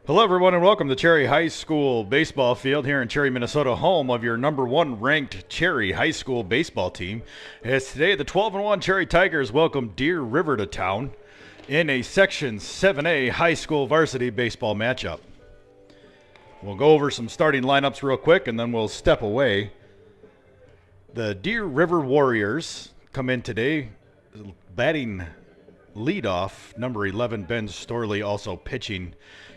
Hello, everyone, and welcome to Cherry High School baseball field here in Cherry, Minnesota, home of your number one ranked Cherry High School baseball team. As today, the 12-1 Cherry Tigers welcome Deer River to town in a Section 7A high school varsity baseball matchup. We'll go over some starting lineups real quick, and then we'll step away. The Deer River Warriors come in today batting leadoff. Number 11, Ben Storley, also pitching.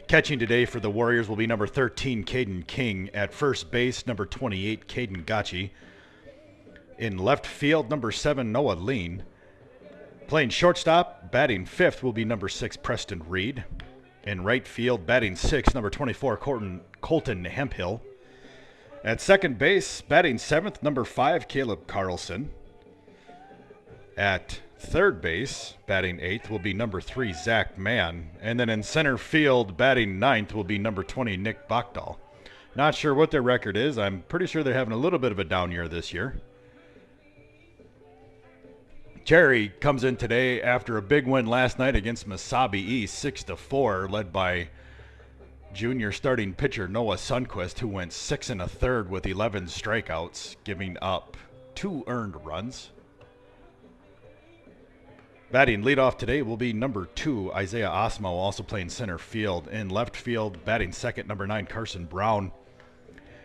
Catching today for the Warriors will be number 13, Caden King. At first base, number 28, Caden Gotchi. In left field, number 7, Noah Lean. Playing shortstop, batting fifth will be number 6, Preston Reed. In right field, batting sixth, number 24, Colton Hemphill. At second base, batting seventh, number 5, Caleb Carlson. At third base, batting eighth, will be number 3, Zach Mann. And then in center field, batting ninth, will be number 20, Nick Bachdahl. Not sure what their record is. I'm pretty sure they're having a little bit of a down year this year. Cherry comes in today after a big win last night against Mesabi East, 6-4, led by junior starting pitcher Noah Sundquist, who went 6 1/3 with 11 strikeouts, giving up 2 earned runs. Batting leadoff today will be number 2, Isaiah Osmo, also playing center field. In left field, batting second, number 9, Carson Brown.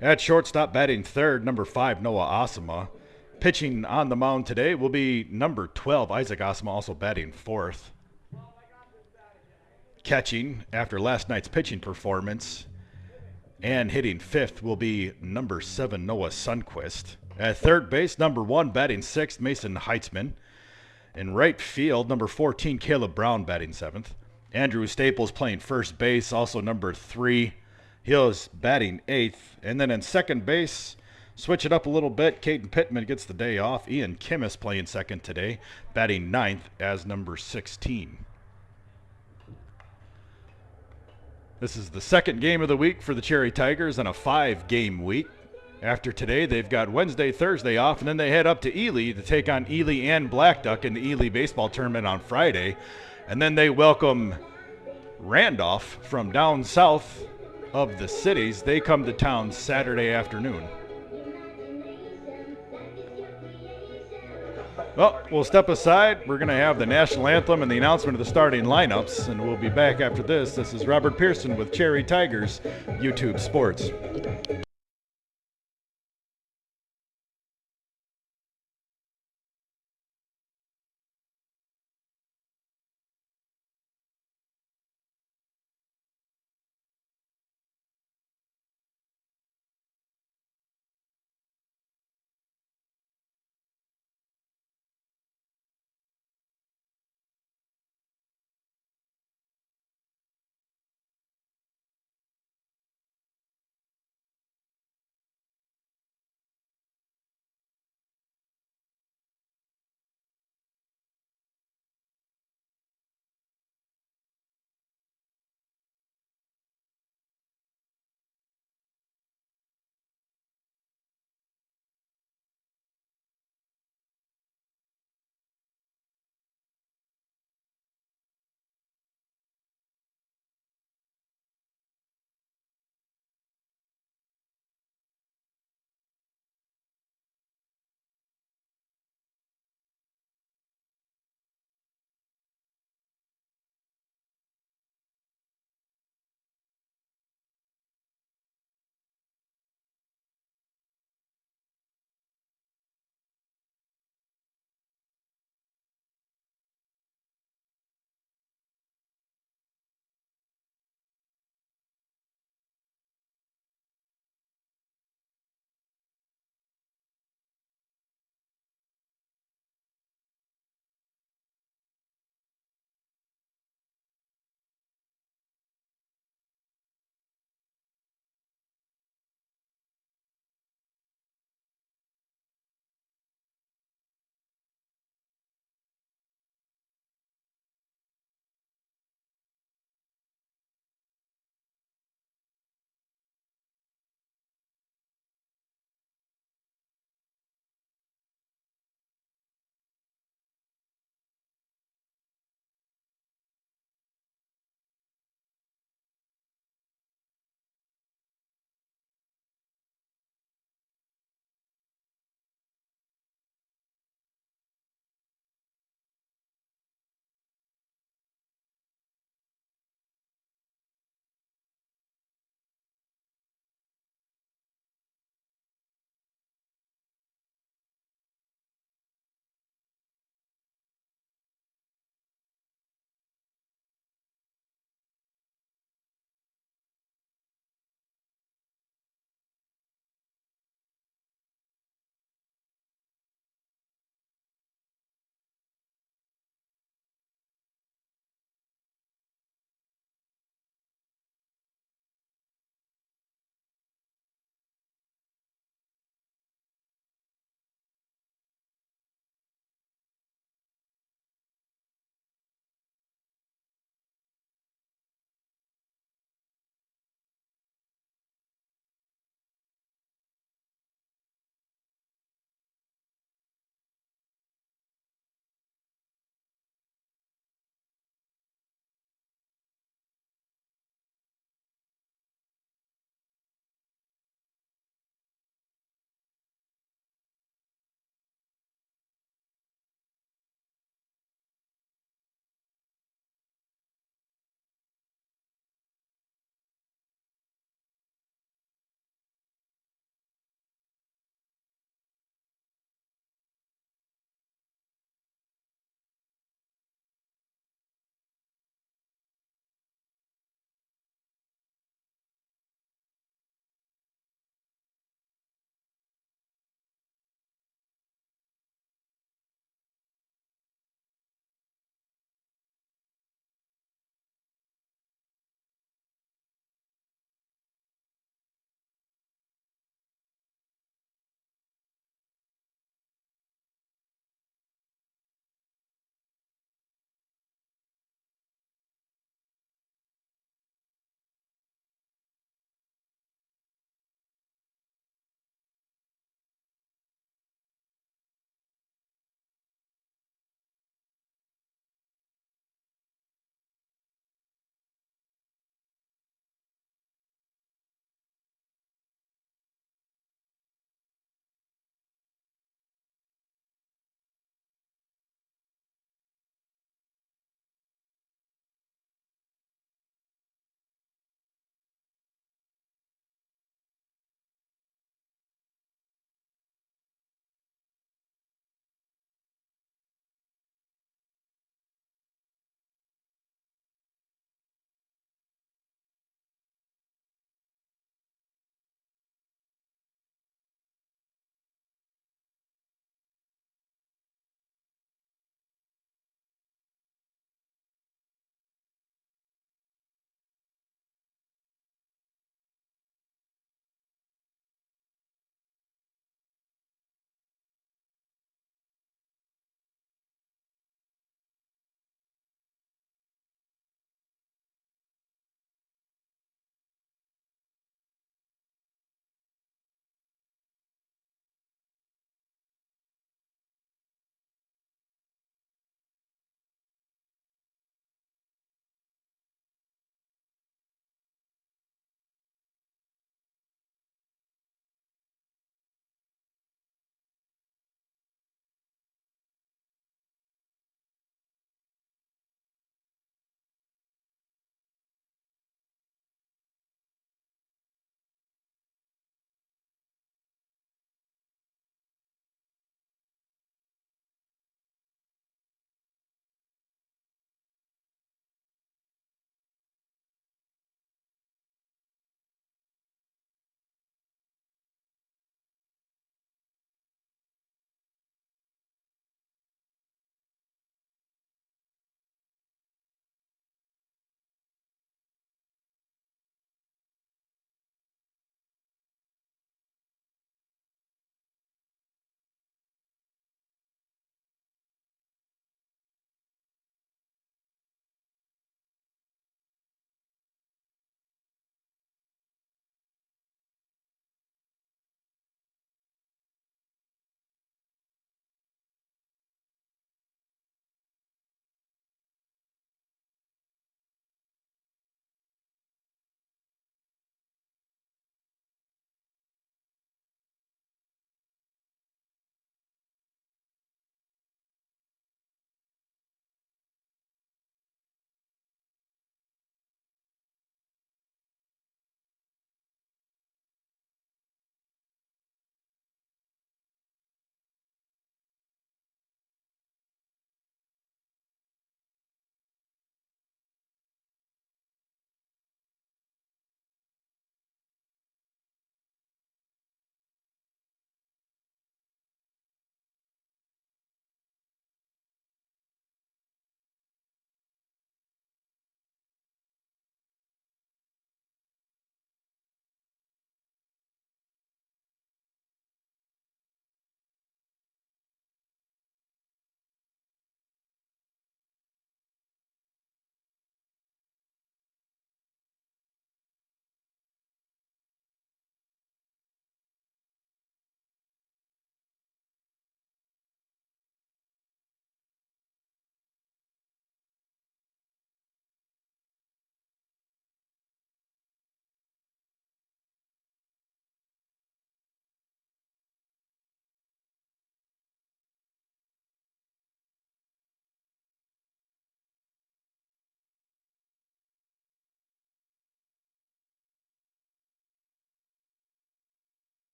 At shortstop, batting third, number 5, Noah Osama. Pitching on the mound today will be number 12, Isaac Osama, also batting fourth. Catching after last night's pitching performance and hitting fifth will be number 7, Noah Sundquist. At third base, number 1, batting sixth, Mason Heitzman. In right field, number 14, Caleb Brown, batting seventh. Andrew Staples playing first base, also number 3. He's batting eighth. And then in second base, switch it up a little bit, Caden Pittman gets the day off. Ian Kimmis playing second today, batting ninth as number 16. This is the second game of the week for the Cherry Tigers on a 5-game week. After today, they've got Wednesday, Thursday off, and then they head up to Ely to take on Ely and Blackduck in the Ely baseball tournament on Friday. And then they welcome Randolph from down south of the cities. They come to town Saturday afternoon. Well, we'll step aside. We're going to have the national anthem and the announcement of the starting lineups, and we'll be back after this. This is Robert Pearson with Cherry Tigers YouTube Sports.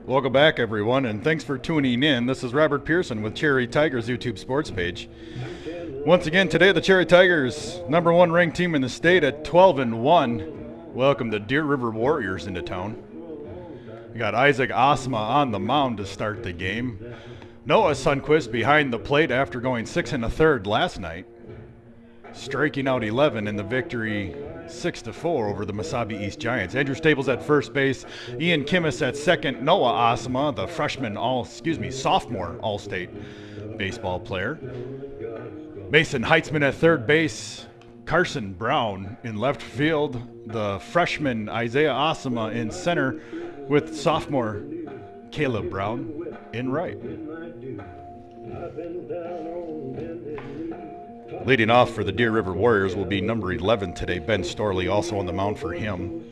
Welcome back, everyone, and thanks for tuning in. This is Robert Pearson with Cherry Tigers YouTube sports page. Once again, today the Cherry Tigers, #1 ranked team in the state at 12-1. Welcome the Deer River Warriors into town. We got Isaac Osma on the mound to start the game. Noah Sundquist behind the plate after going 6 1/3 last night, striking out 11 in the victory 6-4 over the Mesabi East Giants. Andrew Staples at first base, Ian Kimmis at second, Noah Osma, the sophomore All-State baseball player. Mason Heitzman at third base, Carson Brown in left field, the freshman Isaiah Osma in center, with sophomore Caleb Brown in right. Leading off for the Deer River Warriors will be number 11 today, Ben Storley, also on the mound for him.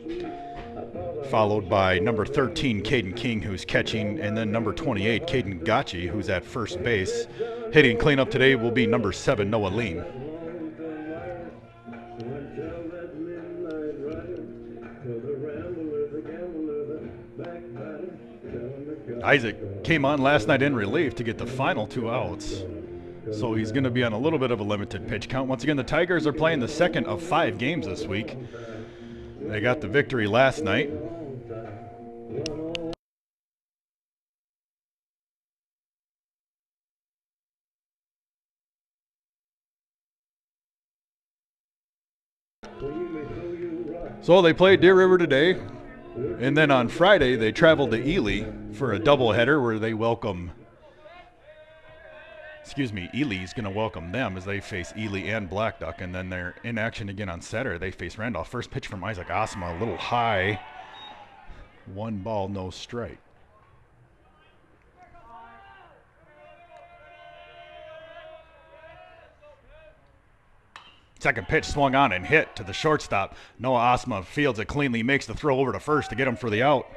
Followed by number 13, Caden King, who's catching, and then number 28, Caden Gacci, who's at first base. Hitting cleanup today will be number 7, Noah Lean. Isaac came on last night in relief to get the final 2 outs. So he's going to be on a little bit of a limited pitch count. Once again, the Tigers are playing the second of 5 games this week. They got the victory last night. So they played Deer River today, and then on Friday they traveled to Ely for a doubleheader where they welcome Ely's going to welcome them as they face Ely and Black Duck, and then they're in action again on Saturday. They face Randolph. First pitch from Isaac Osma, a little high. 1 ball, no strike. Second pitch swung on and hit to the shortstop. Noah Osma fields it cleanly, makes the throw over to first to get him for the out.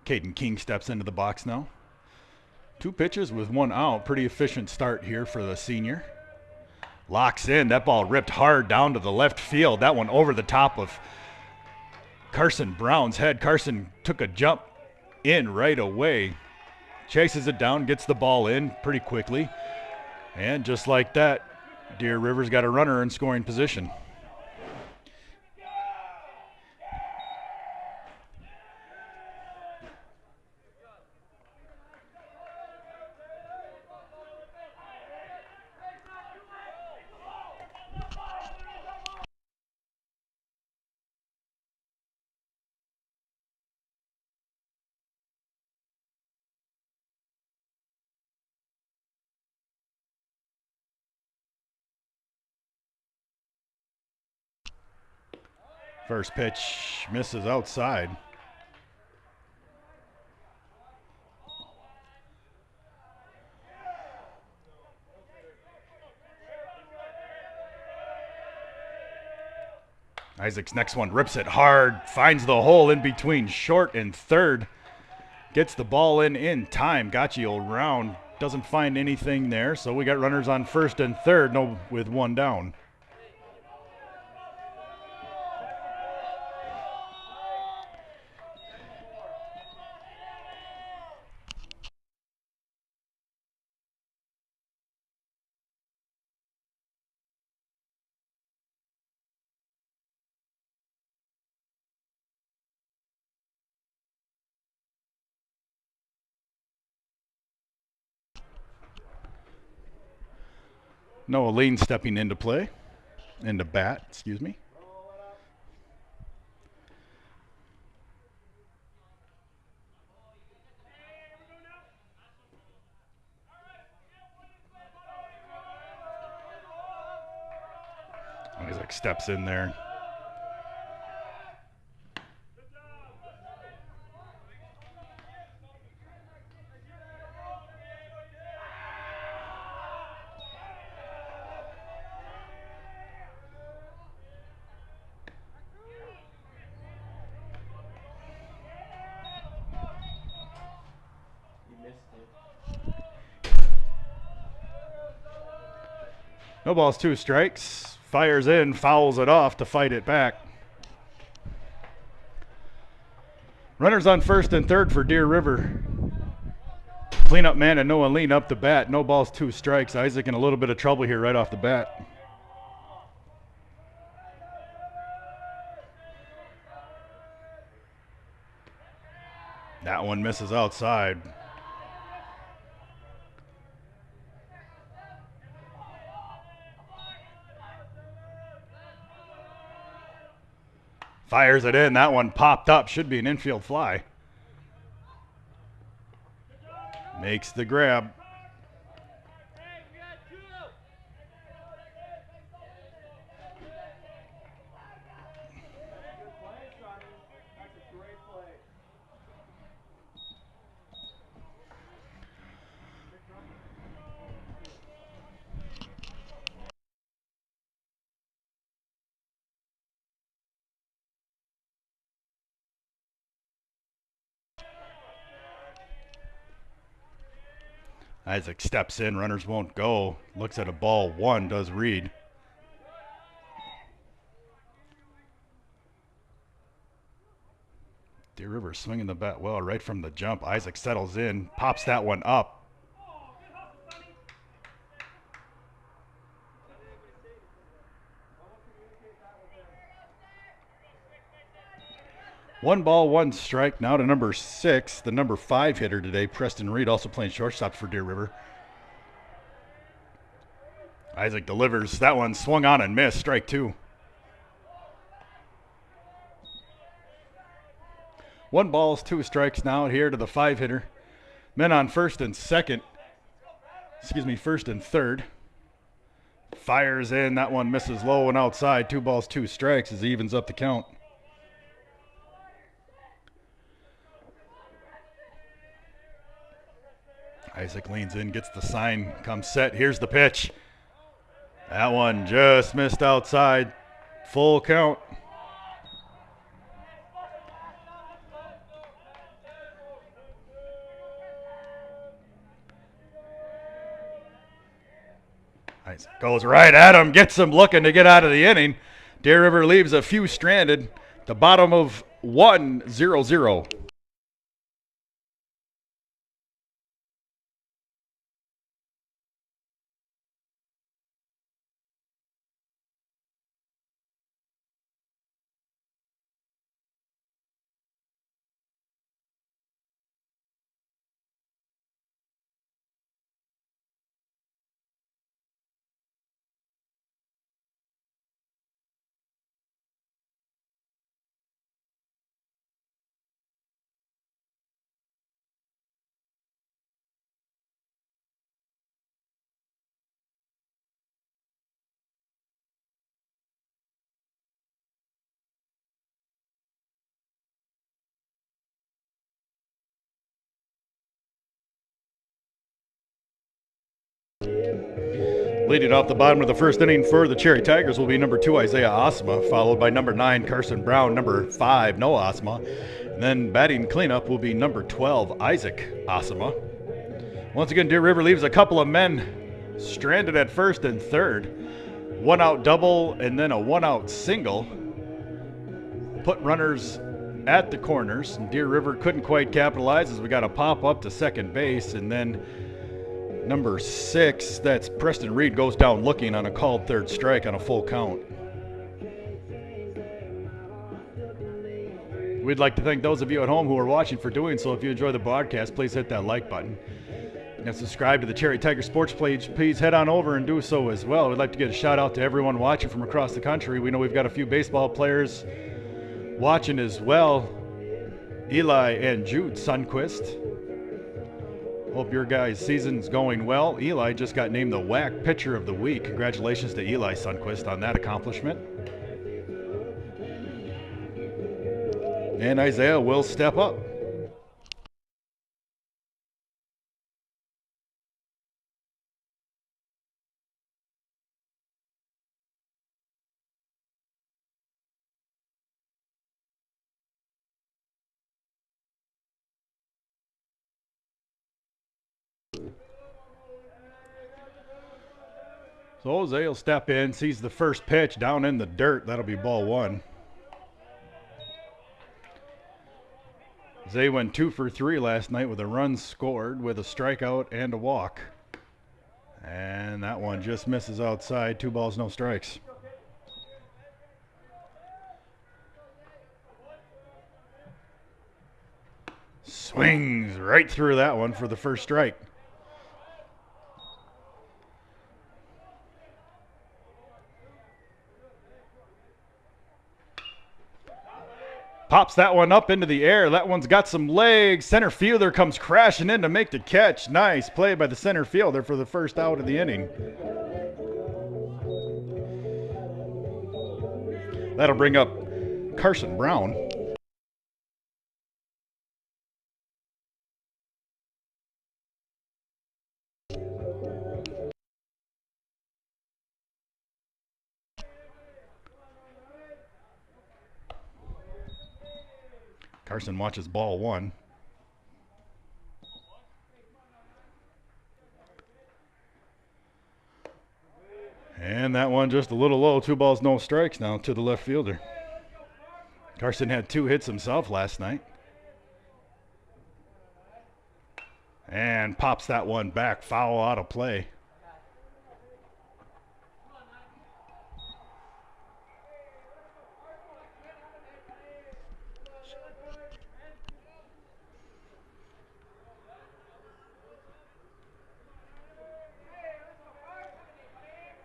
Caden King steps into the box now. 2 pitches with 1 out. Pretty efficient start here for the senior. Locks in. That ball ripped hard down to the left field. That one over the top of Carson Brown's head. Carson took a jump in right away. Chases it down, gets the ball in pretty quickly. And just like that, Deer River's got a runner in scoring position. First pitch misses outside. Isaac's next one rips it hard, finds the hole in between short and third. Gets the ball in time. Gacci around, doesn't find anything there, so we got runners on first and third, with 1 down. Noah Lean stepping into bat, excuse me. Isaac steps in there. No balls, 2 strikes. Fires in, fouls it off to fight it back. Runners on first and third for Deer River. Cleanup man and Noah Lean up the bat. No balls, 2 strikes. Isaac in a little bit of trouble here right off the bat. That one misses outside. Fires it in. That one popped up. Should be an infield fly. Makes the grab. Isaac steps in. Runners won't go. Looks at a ball 1. Does read. Deer River swinging the bat well right from the jump. Isaac settles in. Pops that one up. 1 ball, 1 strike. Now to number 6, the number 5 hitter today, Preston Reed, also playing shortstop for Deer River. Isaac delivers. That one swung on and missed. Strike 2. 1 ball, 2 strikes now here to the 5 hitter. Men on first and third. Fires in. That one misses low and outside. 2 balls, 2 strikes as he evens up the count. Isaac leans in, gets the sign, comes set. Here's the pitch. That one just missed outside. Full count. Isaac goes right at him, gets him looking to get out of the inning. Deer River leaves a few stranded. The bottom of 1-0-0. Leading off the bottom of the first inning for the Cherry Tigers will be number 2, Isaiah Osma, followed by number 9, Carson Brown, number 5, Noah Osma. And then batting cleanup will be number 12, Isaac Osma. Once again, Deer River leaves a couple of men stranded at first and third. 1 out double and then a 1 out single. Put runners at the corners. Deer River couldn't quite capitalize as we got a pop up to second base, and then number 6, that's Preston Reed, goes down looking on a called third strike on a full count. We'd like to thank those of you at home who are watching for doing so. If you enjoy the broadcast, please hit that like button. And subscribe to the Cherry Tiger Sports page. Please head on over and do so as well. We'd like to get a shout out to everyone watching from across the country. We know we've got a few baseball players watching as well. Eli and Jude Sundquist. Hope your guys' season's going well. Eli just got named the WAC Pitcher of the Week. Congratulations to Eli Sundquist on that accomplishment. And Isaiah will step up. So Jose will step in, sees the first pitch down in the dirt. That'll be ball one. Jose went 2 for 3 last night with a run scored, with a strikeout and a walk. And that one just misses outside. 2 balls, no strikes. Swings right through that one for the first strike. Pops that one up into the air. That one's got some legs. Center fielder comes crashing in to make the catch. Nice play by the center fielder for the first out of the inning. That'll bring up Carson Brown. Carson watches ball one. And that one just a little low. 2 balls, no strikes now to the left fielder. Carson had 2 hits himself last night. And pops that one back. Foul out of play.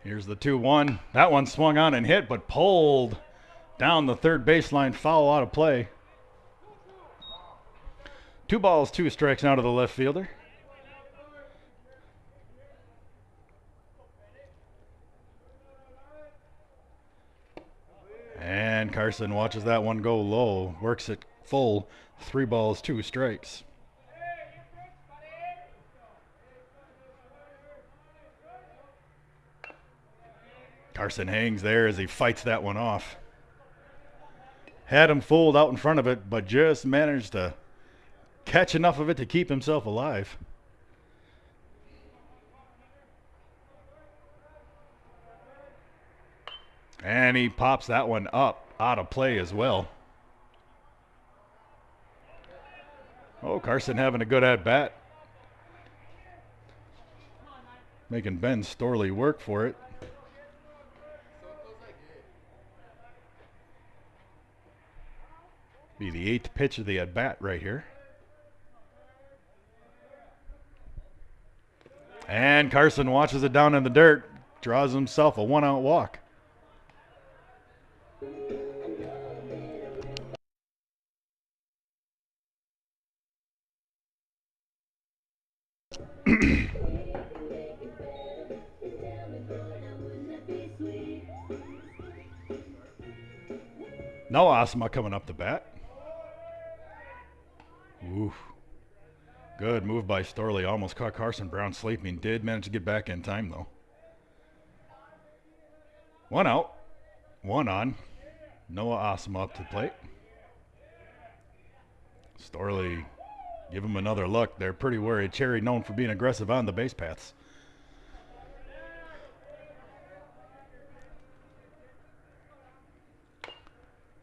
Here's the 2-1. That one swung on and hit, but pulled down the third baseline. Foul out of play. 2 balls, 2 strikes now to the left fielder. And Carson watches that one go low. Works it full. 3 balls, 2 strikes. Carson hangs there as he fights that one off. Had him fooled out in front of it, but just managed to catch enough of it to keep himself alive. And he pops that one up out of play as well. Oh, Carson having a good at-bat. Making Ben Storley work for it. Be the 8th pitch of the at-bat right here. And Carson watches it down in the dirt. Draws himself a 1-out walk. Noah Asma coming up to bat. Oof. Good move by Storley. Almost caught Carson Brown sleeping. Did manage to get back in time, though. 1 out. 1 on. Noah Asma up to the plate. Storley, give him another look. They're pretty worried. Cherry known for being aggressive on the base paths.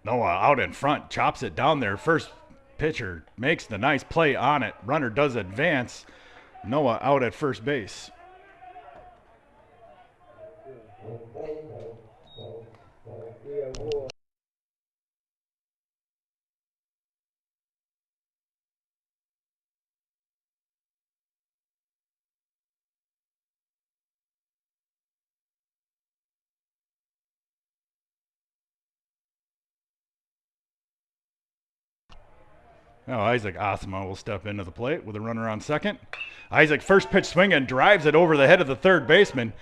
Noah out in front. Chops it down there. First pitcher makes the nice play on it. Runner does advance. Noah out at first base. Now Isaac Asma will step into the plate with a runner on second. Isaac first pitch swinging, drives it over the head of the third baseman.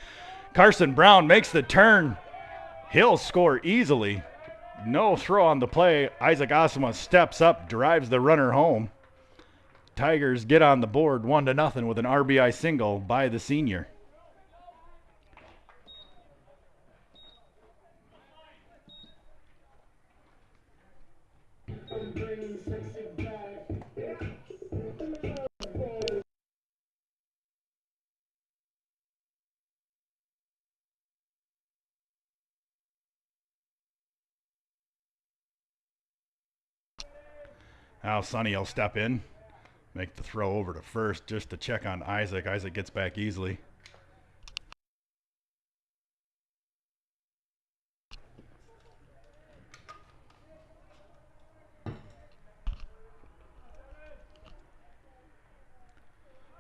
Carson Brown makes the turn. He'll score easily. No throw on the play. Isaac Asma steps up, drives the runner home. Tigers get on the board 1-0 with an RBI single by the senior. Now Sonny will step in, make the throw over to first just to check on Isaac. Isaac gets back easily.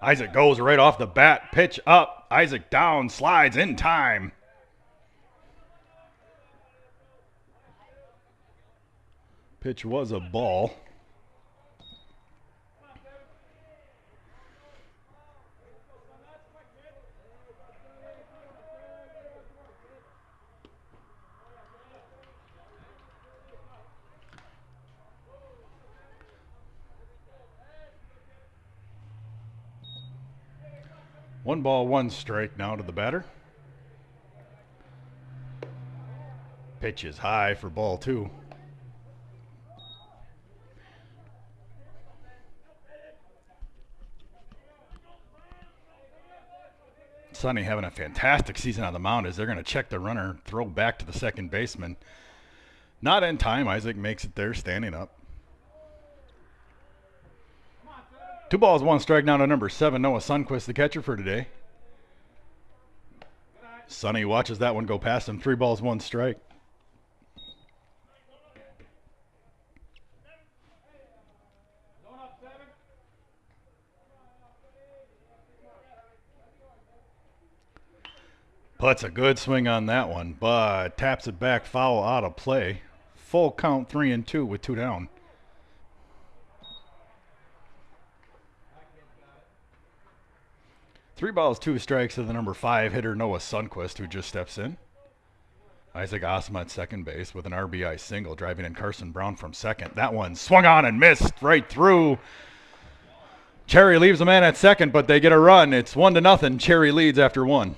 Isaac goes right off the bat. Pitch up. Isaac down. Slides in time. Pitch was a ball. One ball, one strike now to the batter. Pitch is high for ball two. Sonny having a fantastic season on the mound as they're going to check the runner, throw back to the second baseman. Not in time. Isaac makes it there, standing up. 2 balls, 1 strike now to number 7, Noah Sundquist, the catcher for today. Sonny watches that one go past him. 3 balls, 1 strike. Puts a good swing on that one, but taps it back foul out of play. Full count 3-2 with 2 down. Three balls, 2 strikes to the number 5 hitter Noah Sundquist, who just steps in. Isaac Osma at second base with an RBI single, driving in Carson Brown from second. That one swung on and missed right through. Cherry leaves a man at second, but they get a run. It's 1-0. Cherry leads after 1.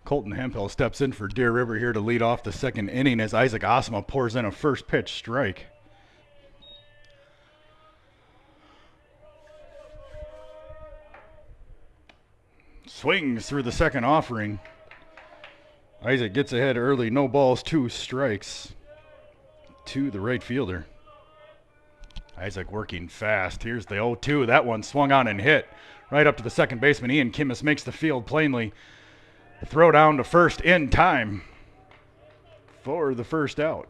Colton Hemphill steps in for Deer River here to lead off the second inning as Isaac Osma pours in a first pitch strike. Swings through the second offering. Isaac gets ahead early. No balls, 2 strikes to the right fielder. Isaac working fast. Here's the 0-2. That one swung on and hit right up to the second baseman. Ian Kimmis makes the field plainly. Throw down to first in time for the first out.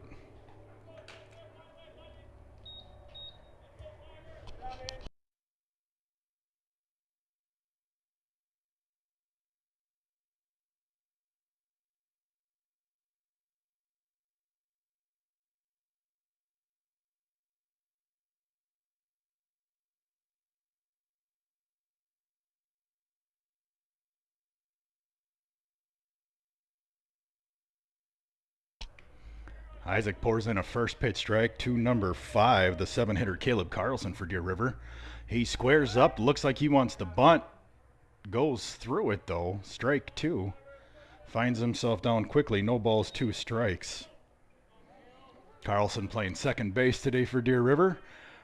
Isaac pours in a first pitch strike to number 5, the 7-hitter Caleb Carlson for Deer River. He squares up, looks like he wants to bunt. Goes through it though. Strike 2. Finds himself down quickly. No balls, 2 strikes. Carlson playing second base today for Deer River.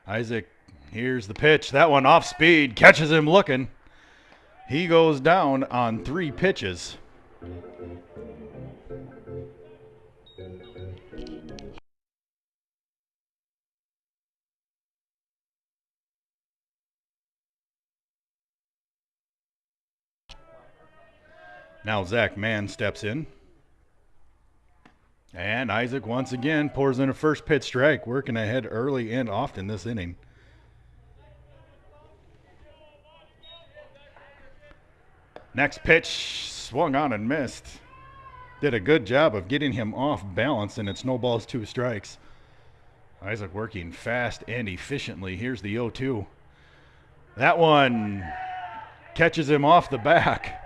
Isaac, here's the pitch. That one off speed. Catches him looking. He goes down on 3 pitches. Now Zach Mann steps in. And Isaac once again pours in a first pitch strike, working ahead early and often this inning. Next pitch, swung on and missed. Did a good job of getting him off balance, and it's no balls, 2 strikes. Isaac working fast and efficiently. Here's the 0-2. That one catches him off the back.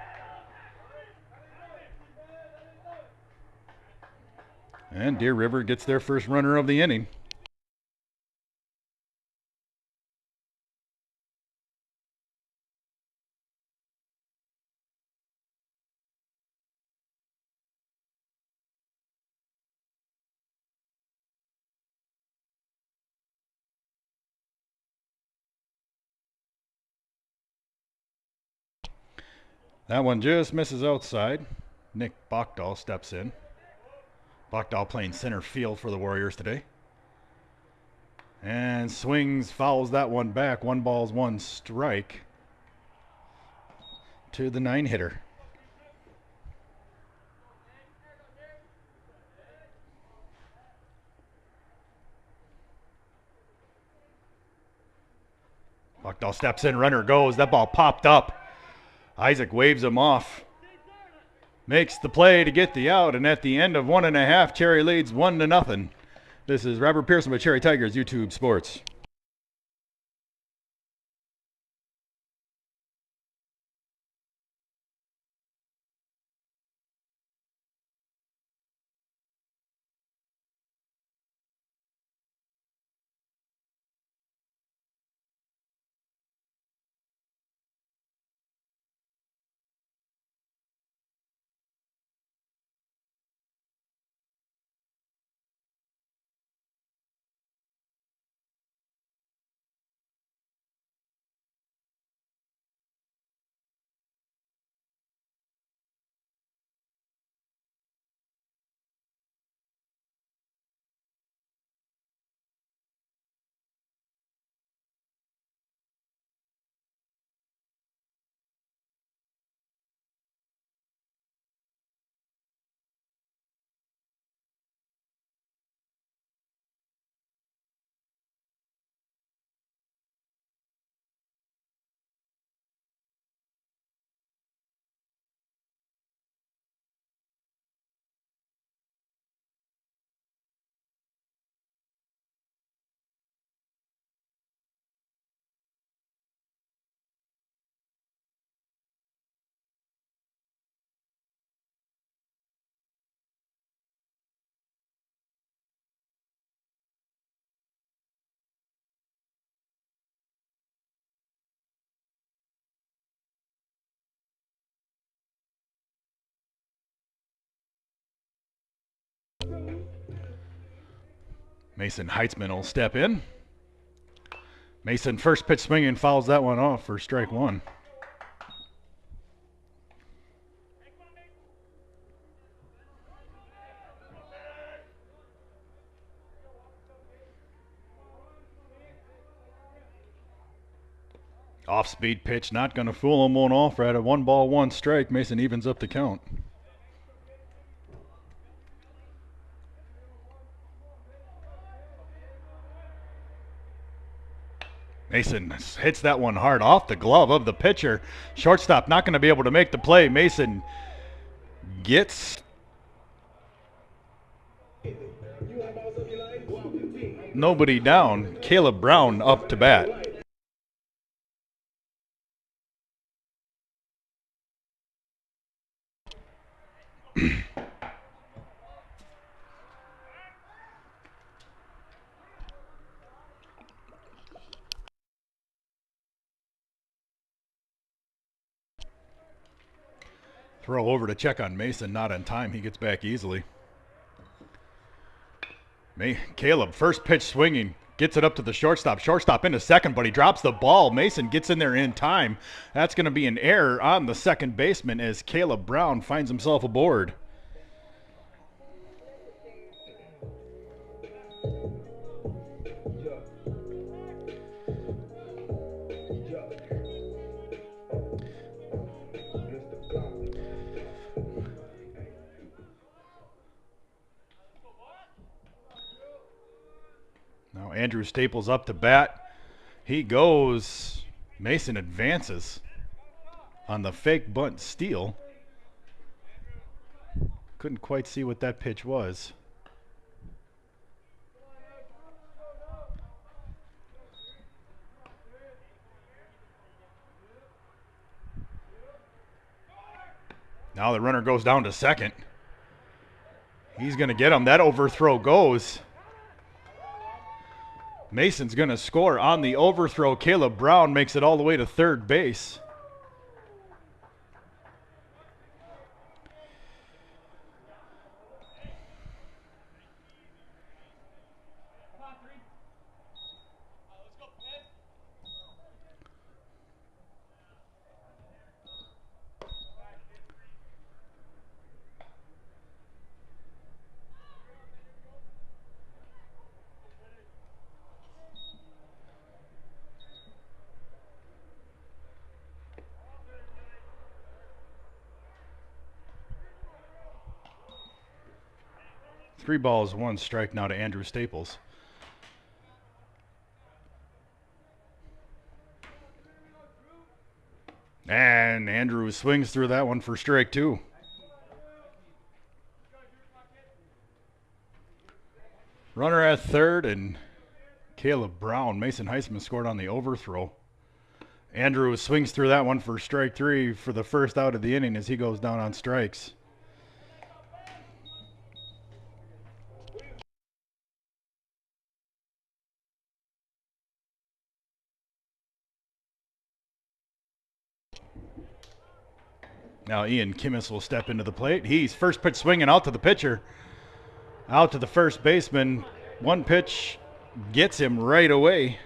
And Deer River gets their first runner of the inning. That one just misses outside. Nick Bachdahl steps in. Bachdahl playing center field for the Warriors today. And swings, fouls that one back. 1 ball, 1 strike to the 9-hitter. Bachdahl steps in, runner goes. That ball popped up. Isaac waves him off. Makes the play to get the out, and at the end of 1.5, Cherry leads 1-0. This is Robert Pearson with Cherry Tigers YouTube Sports. Mason Heitzman will step in. Mason first pitch swinging, fouls that one off for strike 1. Off-speed pitch, not going to fool him, won't offer. At a 1 ball, 1 strike, Mason evens up the count. Mason hits that one hard off the glove of the pitcher. Shortstop not going to be able to make the play. Mason gets nobody down. Caleb Brown up to bat. Throw over to check on Mason, not in time. He gets back easily. Caleb, first pitch swinging, gets it up to the shortstop. Shortstop into second, but he drops the ball. Mason gets in there in time. That's going to be an error on the second baseman as Caleb Brown finds himself aboard. Now Andrew Staples up to bat. He goes. Mason advances on the fake bunt steal. Couldn't quite see what that pitch was. Now the runner goes down to second. He's going to get him. That overthrow goes. Mason's going to score on the overthrow. Caleb Brown makes it all the way to third base. Three balls, one strike now to Andrew Staples. And Andrew swings through that one for strike two. Runner at third, and Caleb Brown. Mason Heisman scored on the overthrow. Andrew swings through that one for strike three for the first out of the inning as he goes down on strikes. Now Ian Kimmis will step into the plate. He's first pitch swinging out to the pitcher. Out to the first baseman. One pitch gets him right away.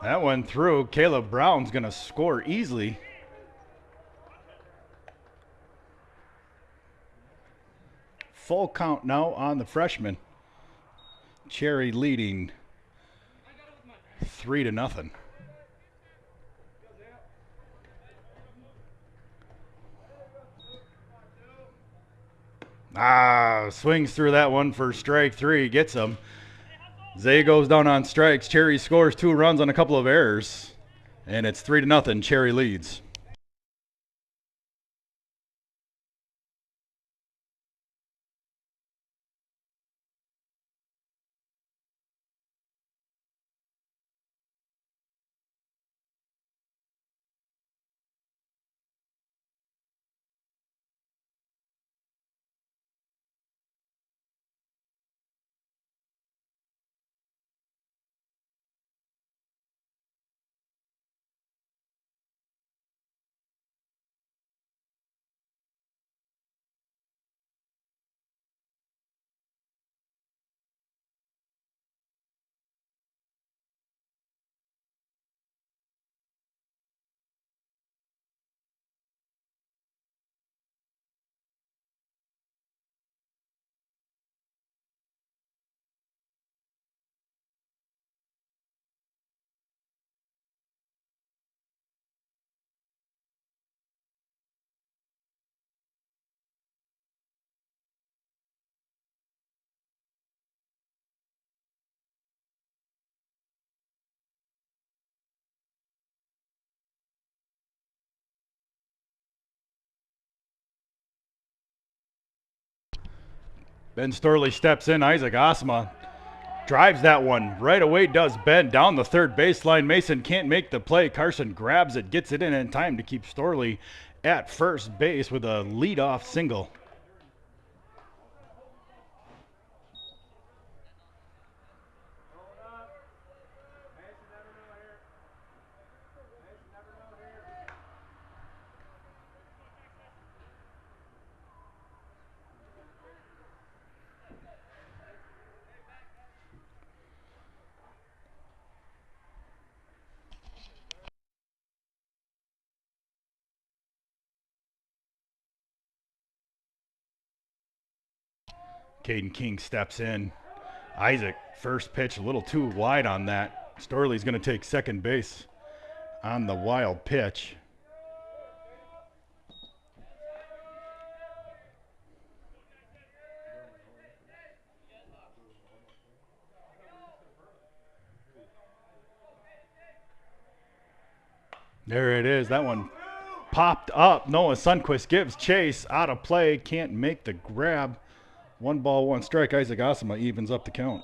That one through. Caleb Brown's going to score easily. Full count now on the freshman. Cherry leading 3-0. Swings through that one for strike three. Gets him. Zay goes down on strikes. Cherry scores 2 runs on a couple of errors. And it's 3-0. Cherry leads. Ben Storley steps in. Isaac Osma drives that one right away, does Ben down the third baseline. Mason can't make the play. Carson grabs it, gets it in time to keep Storley at first base with a leadoff single. Caden King steps in. Isaac, first pitch, a little too wide on that. Storley's going to take second base on the wild pitch. There it is. That one popped up. Noah Sundquist gives chase. Out of play. Can't make the grab. 1 ball, 1 strike. Isaac Osama evens up the count.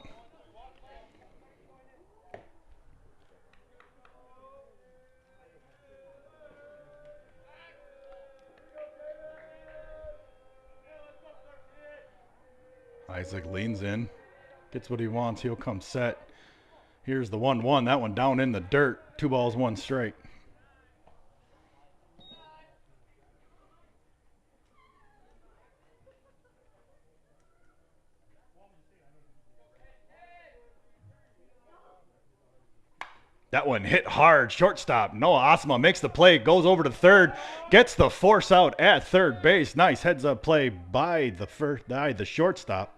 Isaac leans in. Gets what he wants. He'll come set. Here's the 1-1. That one down in the dirt. 2 balls, 1 strike. That one hit hard. Shortstop. Noah Osma makes the play. Goes over to third. Gets the force out at third base. Nice heads-up play by the shortstop.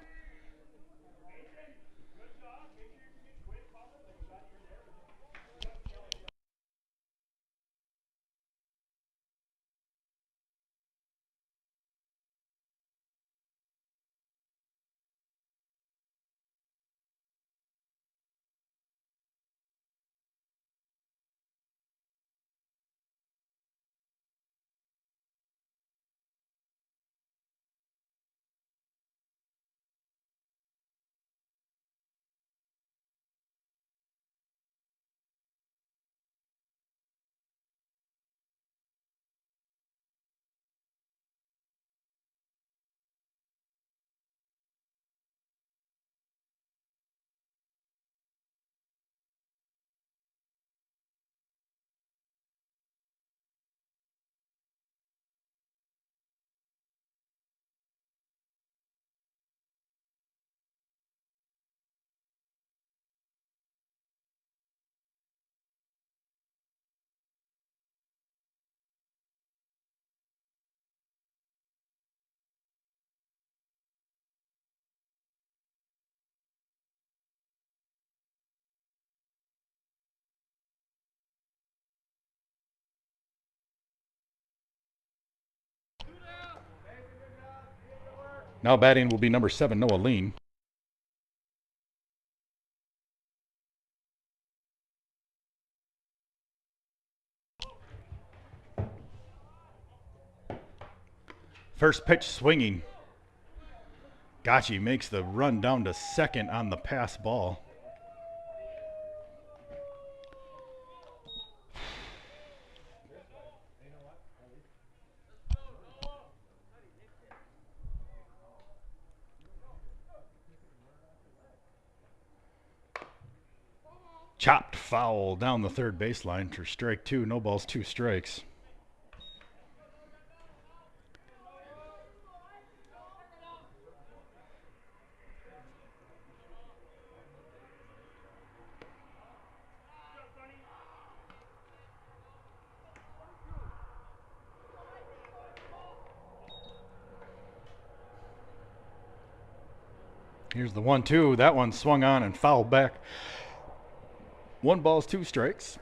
Now batting will be number 7, Noah Lean. First pitch swinging. Gotchi makes the run down to second on the pass ball. Chopped foul down the third baseline for strike 2. No balls, 2 strikes. Here's the 1-2. That one swung on and fouled back. 1 balls, 2 strikes.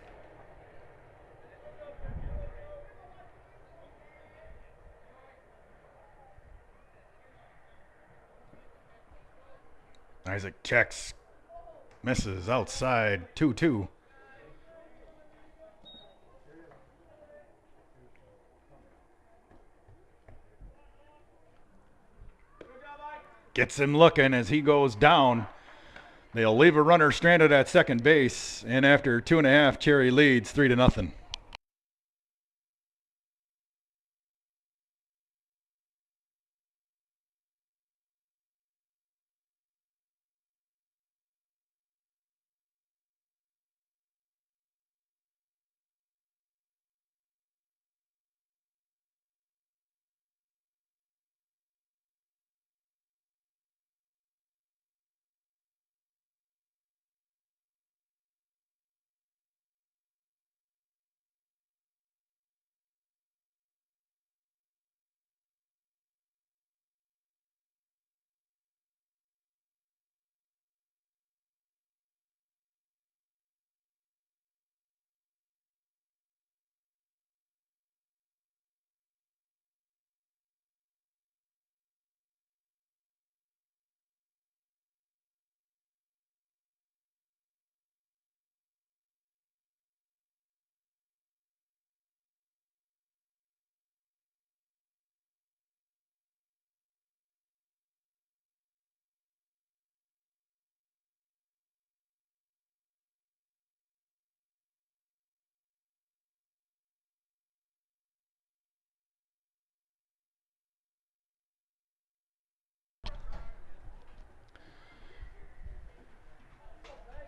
Isaac checks. Misses outside. 2-2. Gets him looking as he goes down. They'll leave a runner stranded at second base, and after 2.5, Cherry leads 3-0.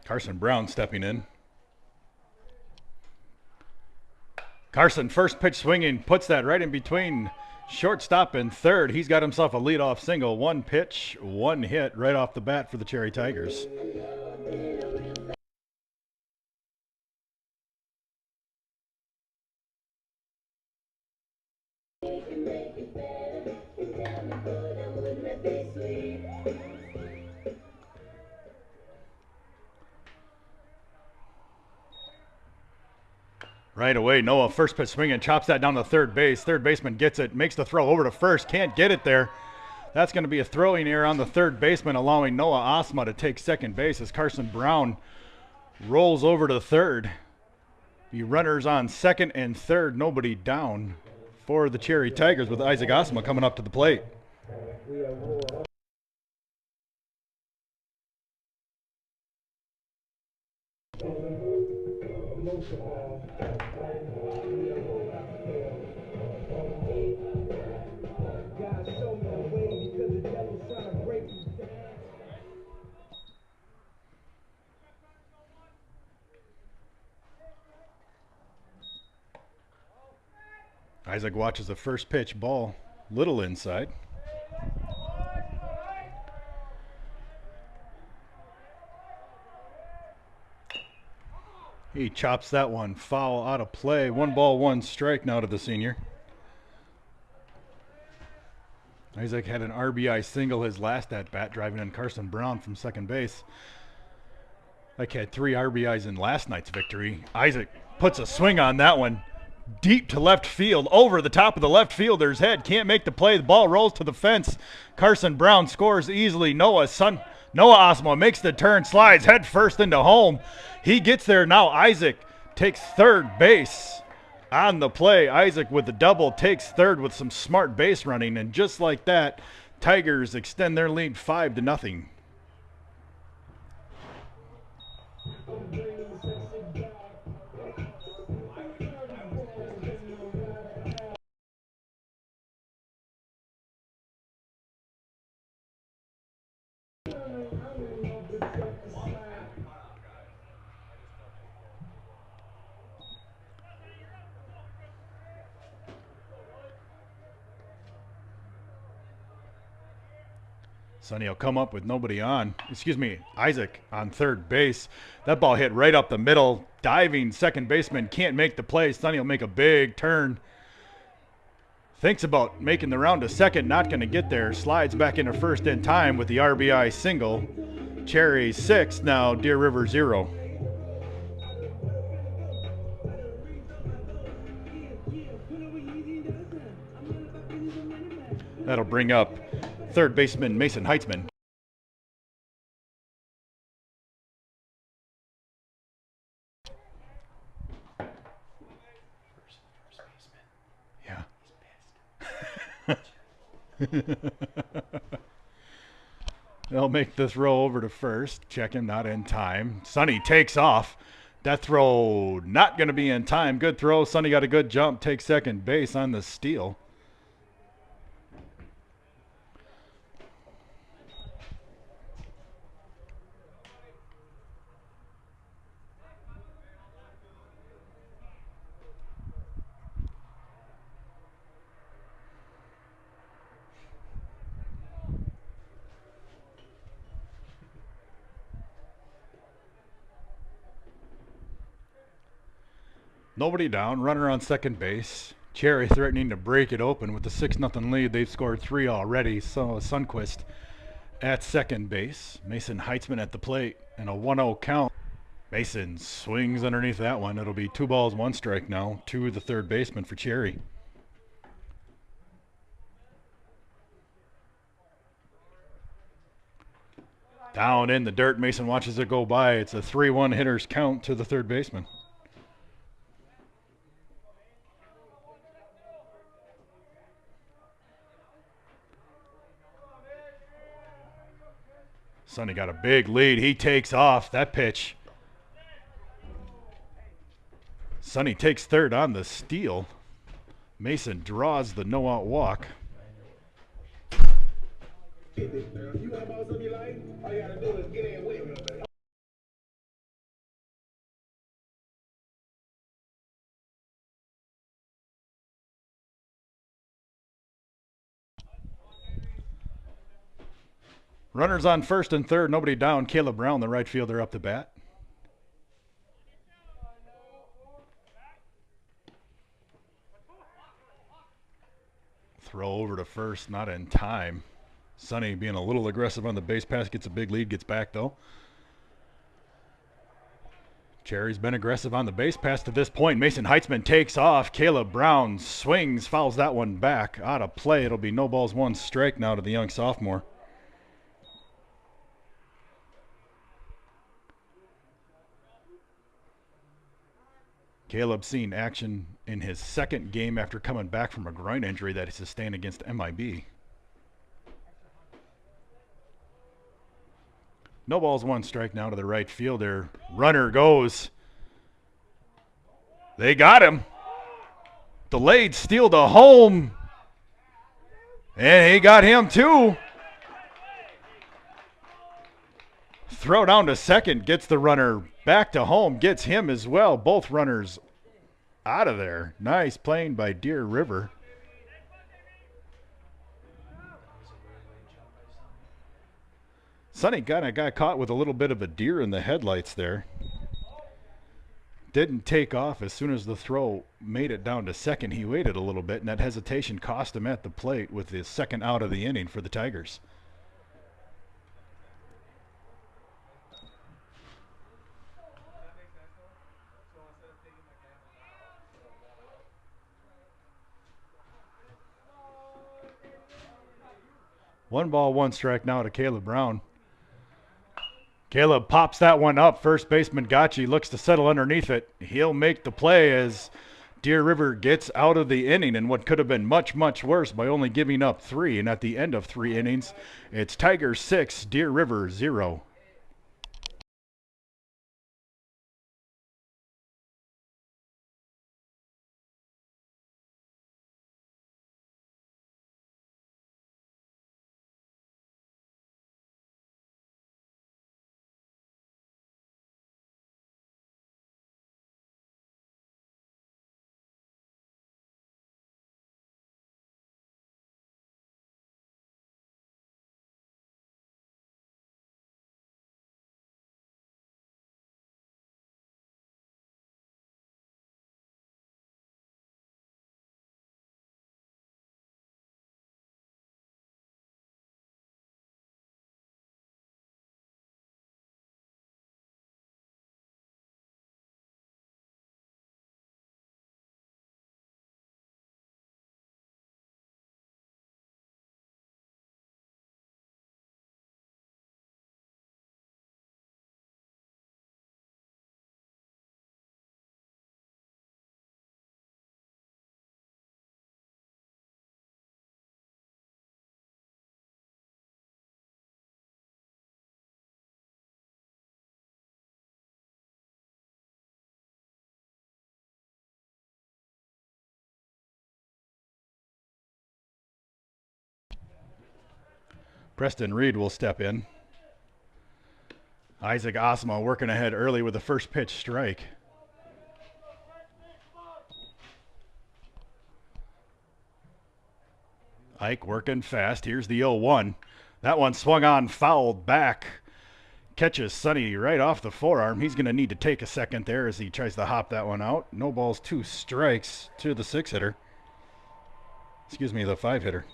Carson Brown stepping in. Carson, first pitch swinging, puts that right in between shortstop and third. He's got himself a leadoff single. One pitch, one hit right off the bat for the Cherry Tigers. Right away, Noah, first pitch swinging, chops that down to third base. Third baseman gets it, makes the throw over to first, can't get it there. That's going to be a throwing error on the third baseman, allowing Noah Osma to take second base as Carson Brown rolls over to third. The runners on second and third, nobody down for the Cherry Tigers with Isaac Osma coming up to the plate. Isaac watches the first pitch, ball little inside. He chops that one foul out of play. 1-1 strike now to the senior. Isaac had an RBI single his last at bat, driving in Carson Brown from second base. Like had 3 RBIs in last night's victory. Isaac puts a swing on that one. Deep to left field, over the top of the left fielder's head. Can't make the play. The ball rolls to the fence. Carson Brown scores easily. Noah Osma makes the turn, slides head first into home. He gets there now. Isaac takes third base on the play. Isaac with the double takes third with some smart base running, and just like that, Tigers extend their lead 5-0. Sonny will come up with nobody on. Isaac on third base. That ball hit right up the middle. Diving second baseman can't make the play. Sonny will make a big turn. Thinks about making the round to second, not going to get there. Slides back into first in time with the RBI single. Cherry 6, now Deer River 0. That'll bring up third baseman Mason Heitzman. Yeah. They'll make the throw over to first. Check him, not in time. Sonny takes off. That throw not going to be in time. Good throw. Sonny got a good jump. Takes second base on the steal. Nobody down. Runner on second base. Cherry threatening to break it open with the 6-0 lead. They've scored 3 already. So Sundquist at second base. Mason Heitzman at the plate and a 1-0 count. Mason swings underneath that one. It'll be 2 balls, 1 strike now to the third baseman for Cherry. Down in the dirt. Mason watches it go by. It's a 3-1 hitter's count to the third baseman. Sonny got a big lead. He takes off. That pitch. Sonny takes third on the steal. Mason draws the no-out walk. Runners on first and third, nobody down. Caleb Brown, the right fielder, up to bat. Throw over to first, not in time. Sonny being a little aggressive on the base pass, gets a big lead, gets back though. Cherry's been aggressive on the base pass to this point. Mason Heitzman takes off. Caleb Brown swings, fouls that one back. Out of play. It'll be no balls, 1 strike now to the young sophomore. Caleb seen action in his second game after coming back from a groin injury that he sustained against MIB. No balls, 1 strike now to the right fielder. Runner goes. They got him. Delayed steal to home. And he got him too. Throw down to second, gets the runner back to home, gets him as well. Both runners out of there. Nice playing by Deer River. Sonny kind of got caught with a little bit of a deer in the headlights there. Didn't take off as soon as the throw made it down to second. He waited a little bit, and that hesitation cost him at the plate with his second out of the inning for the Tigers. One ball, 1 strike now to Caleb Brown. Caleb pops that one up. First baseman Gacci looks to settle underneath it. He'll make the play as Deer River gets out of the inning in what could have been much, much worse by only giving up 3. And at the end of 3 innings, it's Tigers 6, Deer River 0. Preston Reed will step in. Isaac Osma working ahead early with the first pitch strike. Ike working fast. Here's the 0-1. That one swung on, fouled back. Catches Sonny right off the forearm. He's going to need to take a second there as he tries to hop that one out. No balls, 2 strikes to the 6-hitter. Excuse me, the 5-hitter.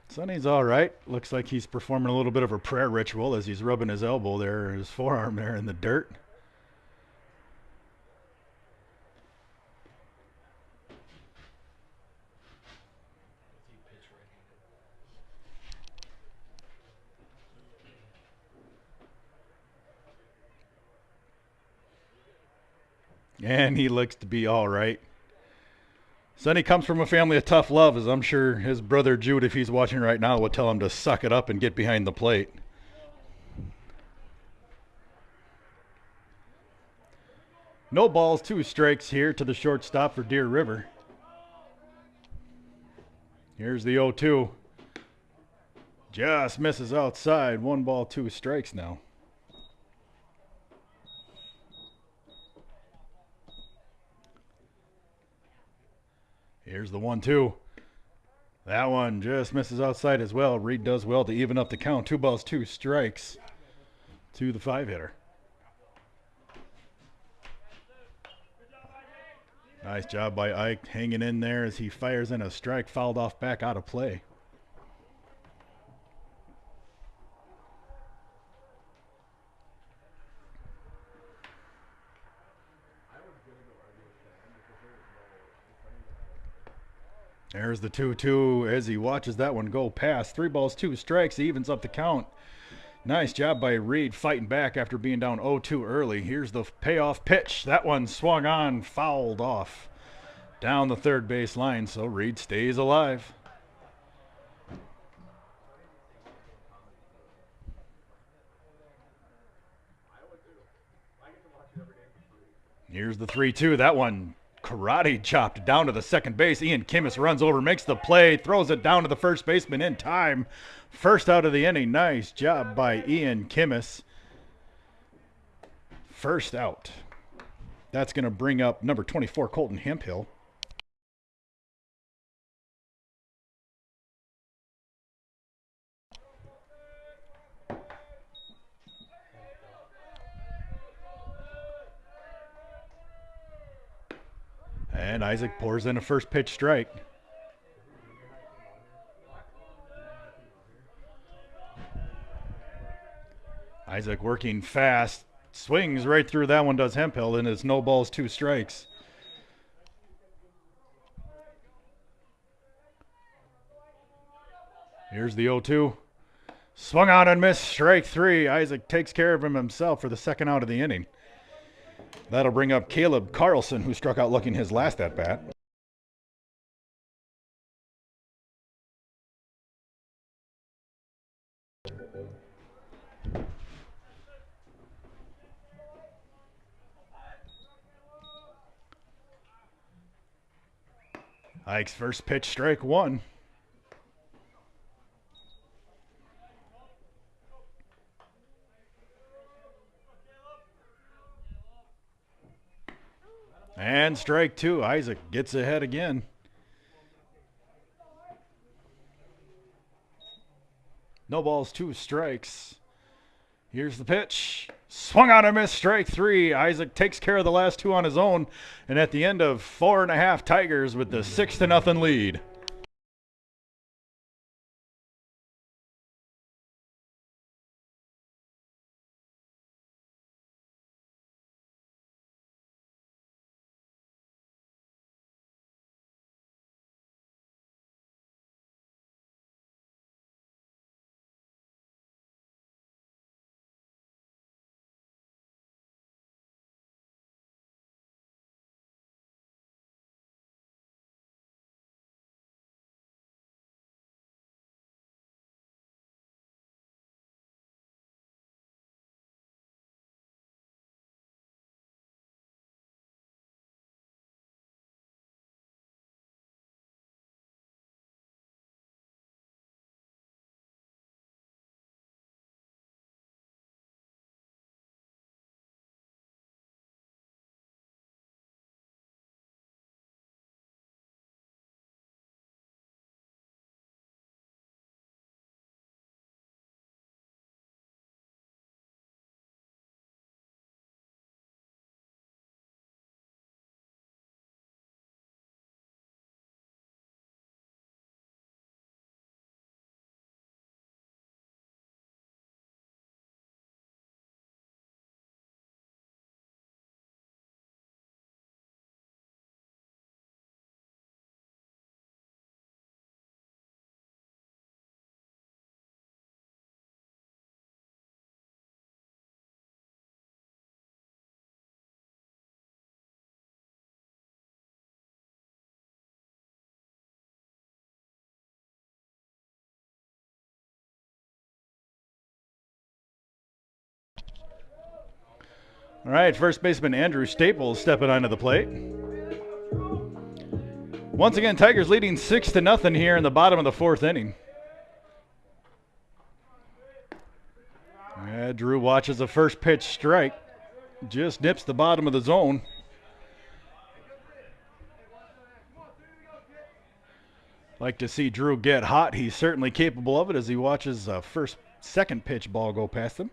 Sonny's all right. Looks like he's performing a little bit of a prayer ritual as he's rubbing his elbow there, his forearm there in the dirt. And he looks to be all right. Sonny comes from a family of tough love, as I'm sure his brother Jude, if he's watching right now, would tell him to suck it up and get behind the plate. No balls, 2 strikes here to the shortstop for Deer River. Here's the 0-2. Just misses outside. 1 ball, 2 strikes now. Here's the 1-2. That one just misses outside as well. Reed does well to even up the count. 2 balls, 2 strikes to the 5-hitter. Nice job by Ike hanging in there as he fires in a strike, fouled off back out of play. There's the 2-2 as he watches that one go past. 3 balls, 2 strikes. He evens up the count. Nice job by Reed fighting back after being down 0-2 early. Here's the payoff pitch. That one swung on, fouled off down the third base line, so Reed stays alive. Here's the 3-2. That one karate chopped down to the second base. Ian Kimmis runs over, makes the play, throws it down to the first baseman in time. First out of the inning. Nice job by Ian Kimmis. First out. That's going to bring up number 24, Colton Hemphill. And Isaac pours in a first pitch strike. Isaac working fast, swings right through that one, does Hemphill, and it's no balls, 2 strikes. Here's the 0-2. Swung on and missed, strike 3. Isaac takes care of him himself for the second out of the inning. That'll bring up Caleb Carlson, who struck out looking his last at bat. Ike's first pitch, strike 1. And strike 2. Isaac gets ahead again. No balls, 2 strikes. Here's the pitch. Swung on and missed, strike 3. Isaac takes care of the last 2 on his own. And at the end of 4.5, Tigers with the 6-0 lead. All right, first baseman Andrew Staples stepping onto the plate. Once again, Tigers leading 6-0 here in the bottom of the fourth inning. Drew watches the first pitch strike. Just nips the bottom of the zone. Like to see Drew get hot. He's certainly capable of it as he watches second pitch ball go past him.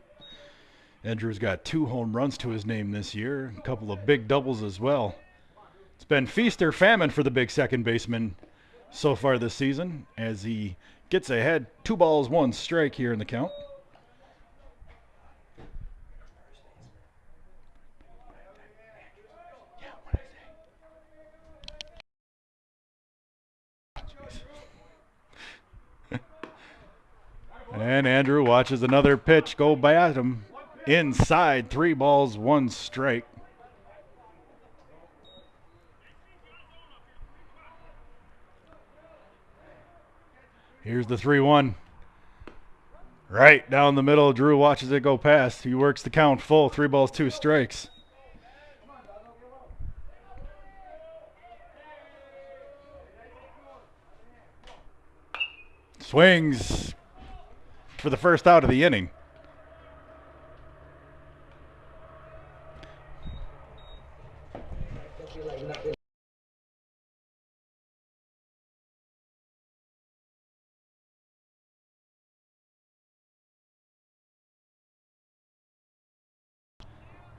Andrew's got 2 home runs to his name this year, a couple of big doubles as well. It's been feast or famine for the big second baseman so far this season as he gets ahead 2 balls, 1 strike here in the count. And Andrew watches another pitch go by at him. Inside, 3 balls, 1 strike. Here's the 3-1. Right down the middle. Drew watches it go past. He works the count full. 3 balls, 2 strikes. Swings for the first out of the inning.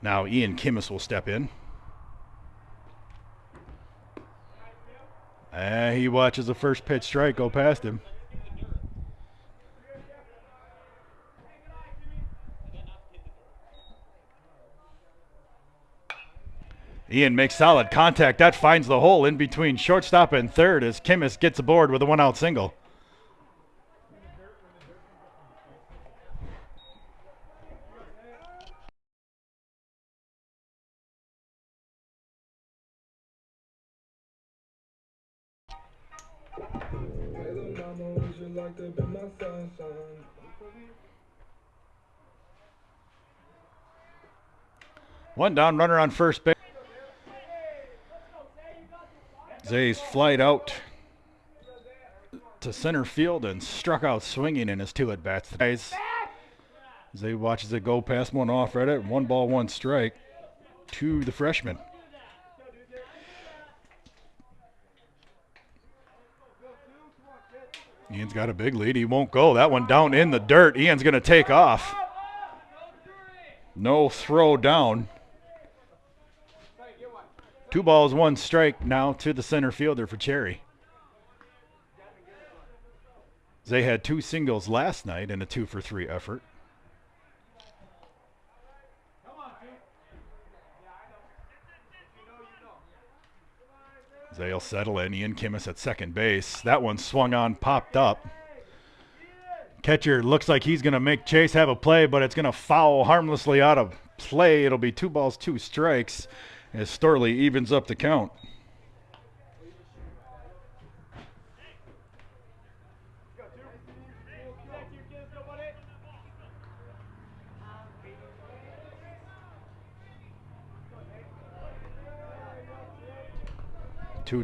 Now Ian Kimmis will step in. He watches the first pitch strike go past him. Ian makes solid contact. That finds the hole in between shortstop and third as Kimmis gets aboard with a 1-out single. One down, runner on first base. Zay's flied out to center field and struck out swinging in his 2 at-bats. Zay watches it go past one off right at 1 ball, 1 strike to the freshman. Ian's got a big lead. He won't go. That one down in the dirt. Ian's going to take off. No throw down. 2 balls, 1 strike now to the center fielder for Cherry. They had 2 singles last night in a 2-for-3 effort. They'll settle in. Ian Kimmis at second base. That one swung on, popped up. Catcher looks like he's going to make Chase have a play, but it's going to foul harmlessly out of play. It'll be 2 balls, 2 strikes as Storley evens up the count.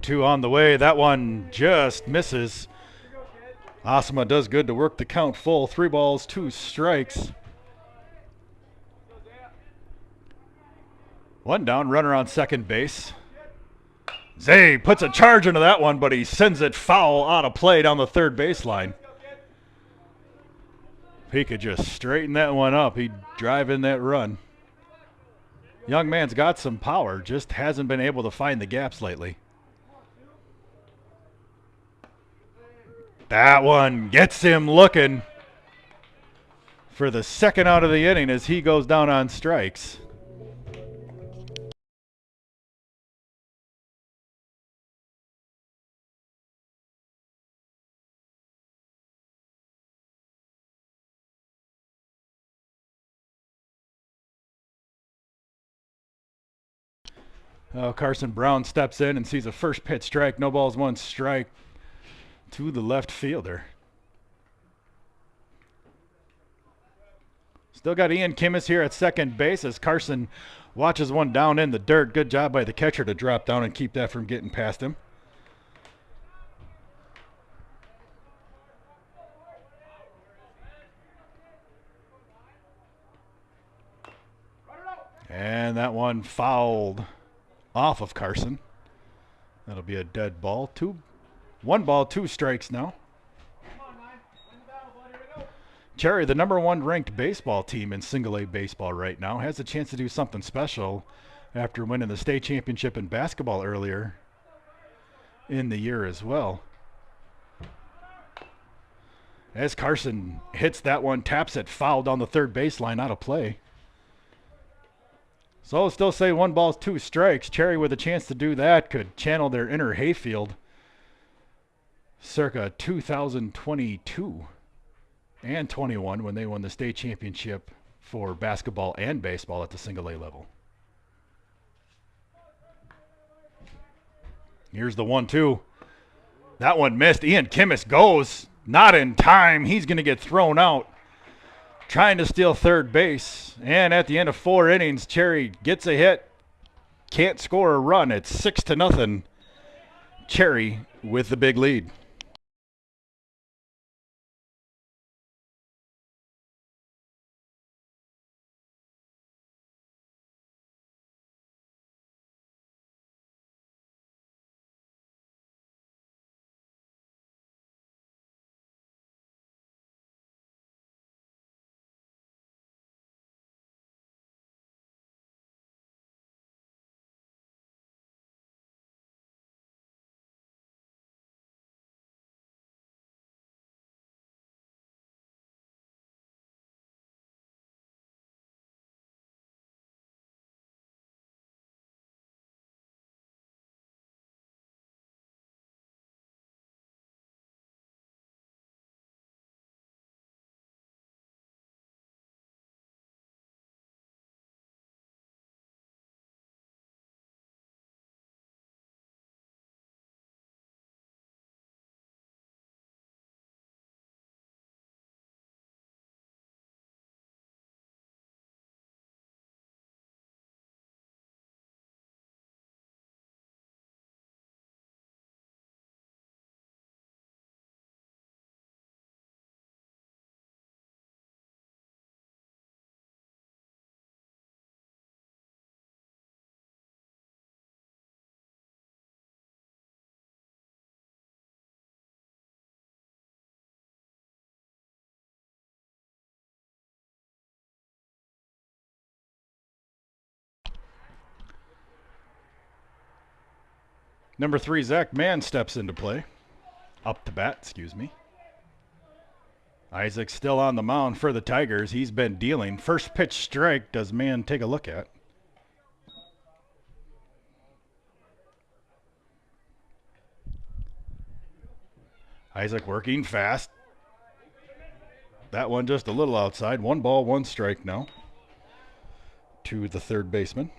Two on the way. That one just misses. Asama does good to work the count full. 3 balls, 2 strikes. 1 down, runner on second base. Zay puts a charge into that one, but he sends it foul out of play down the third baseline. If he could just straighten that one up, he'd drive in that run. Young man's got some power, just hasn't been able to find the gaps lately. That one gets him looking for the second out of the inning as he goes down on strikes. Carson Brown steps in and sees a first pitch strike. No balls, 1 strike to the left fielder. Still got Ian Kimmis here at second base as Carson watches one down in the dirt. Good job by the catcher to drop down and keep that from getting past him. And that one fouled off of Carson. That'll be a dead ball. 1 ball, 2 strikes now. Cherry, the #1 ranked baseball team in single A baseball right now, has a chance to do something special after winning the state championship in basketball earlier in the year as well. As Carson hits that one, taps it foul down the third baseline, out of play. So I'll still say 1 ball, 2 strikes. Cherry with a chance to do that could channel their inner Hayfield circa 2022 and 21 when they won the state championship for basketball and baseball at the single A level. Here's the 1-2. That one missed. Ian Kimmis goes. Not in time. He's going to get thrown out. Trying to steal third base. And at the end of 4 innings, Cherry gets a hit. Can't score a run. It's 6-0. Cherry with the big lead. Number 3, Zach Mann steps into play. Up to bat, excuse me. Isaac's still on the mound for the Tigers. He's been dealing. First pitch strike does Mann take a look at. Isaac working fast. That one just a little outside. 1 ball, 1 strike now to the third baseman.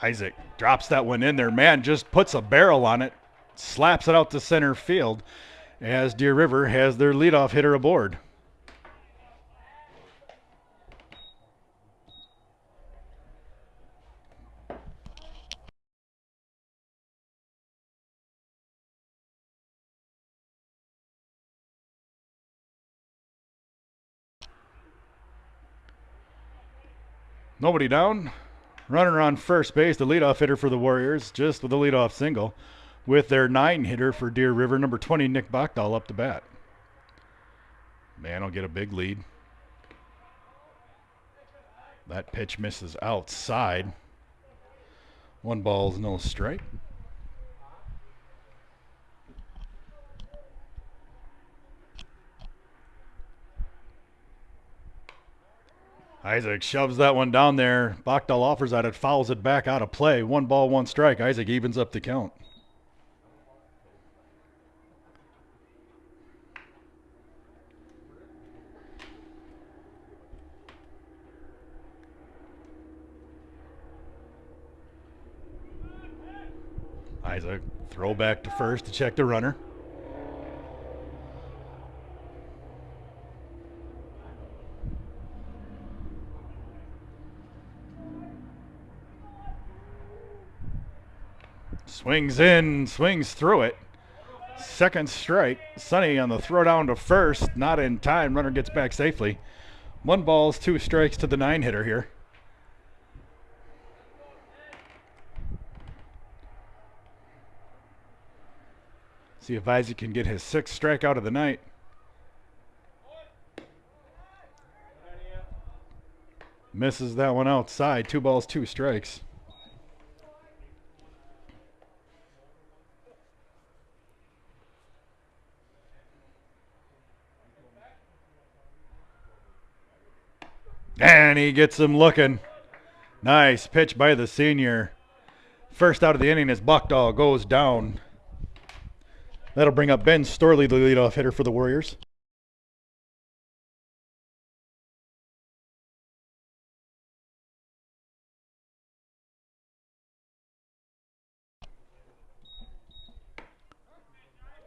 Isaac drops that one in there. Mann just puts a barrel on it, slaps it out to center field as Deer River has their leadoff hitter aboard. Nobody down. Runner on first base, the leadoff hitter for the Warriors, just with a leadoff single, with their 9 hitter for Deer River, number 20, Nick Bachdahl, up to bat. Mann will get a big lead. That pitch misses outside. 1 ball, no strike. Isaac shoves that one down there. Bachdahl offers at it, fouls it back out of play. 1 ball, 1 strike. Isaac evens up the count. Isaac throw back to first to check the runner. Swings in, swings through it. Second strike. Sonny on the throw down to first. Not in time. Runner gets back safely. 1 ball, 2 strikes to the 9-hitter here. See if Isaac can get his 6th strikeout of the night. Misses that one outside. 2 balls, 2 strikes. And he gets him looking. Nice pitch by the senior. First out of the inning as Buckdahl goes down. That'll bring up Ben Storley, the leadoff hitter for the Warriors.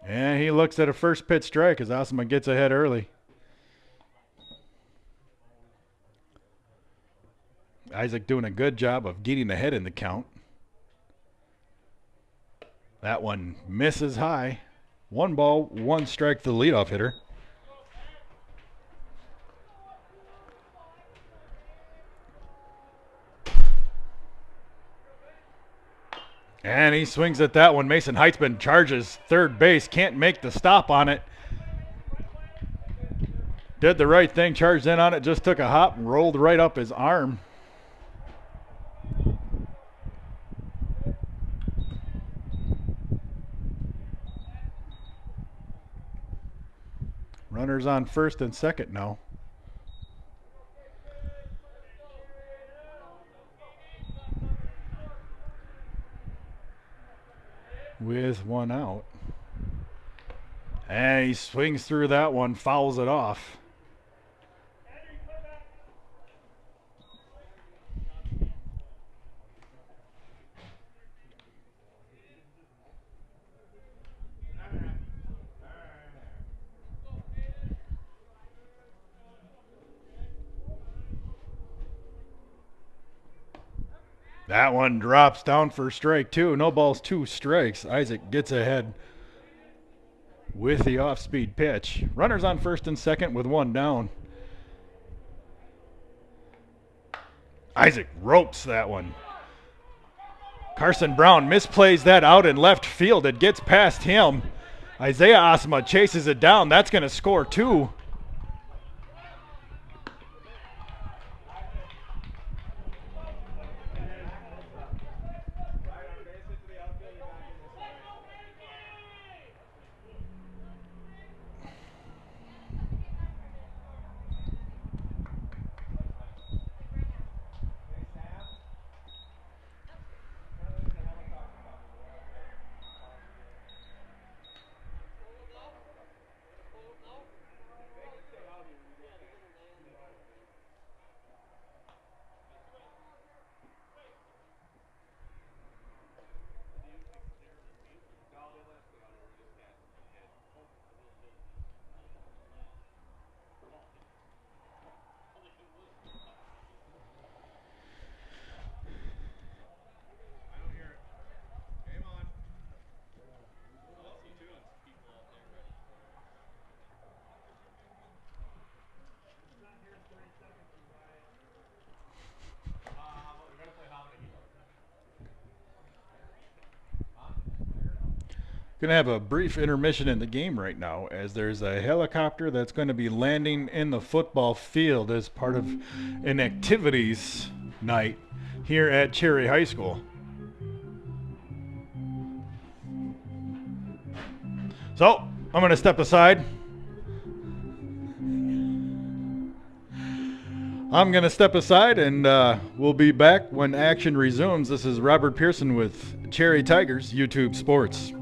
And he looks at a first pitch strike as Osma gets ahead early. Isaac doing a good job of getting ahead in the count. That one misses high. 1 ball, 1 strike to the leadoff hitter. And he swings at that one. Mason Heitzman charges third base. Can't make the stop on it. Did the right thing. Charged in on it. Just took a hop and rolled right up his arm. Runners on first and second now. With 1 out. And he swings through that one, fouls it off. That one drops down for strike 2. No balls, 2 strikes. Isaac gets ahead with the off-speed pitch. Runners on first and second with 1 down. Isaac ropes that one. Carson Brown misplays that out in left field. It gets past him. Isaiah Osma chases it down. That's going to score 2. Going to have a brief intermission in the game right now as there's a helicopter that's going to be landing in the football field as part of an activities night here at Cherry High School. So I'm going to step aside. And we'll be back when action resumes. This is Robert Pearson with Cherry Tigers YouTube Sports.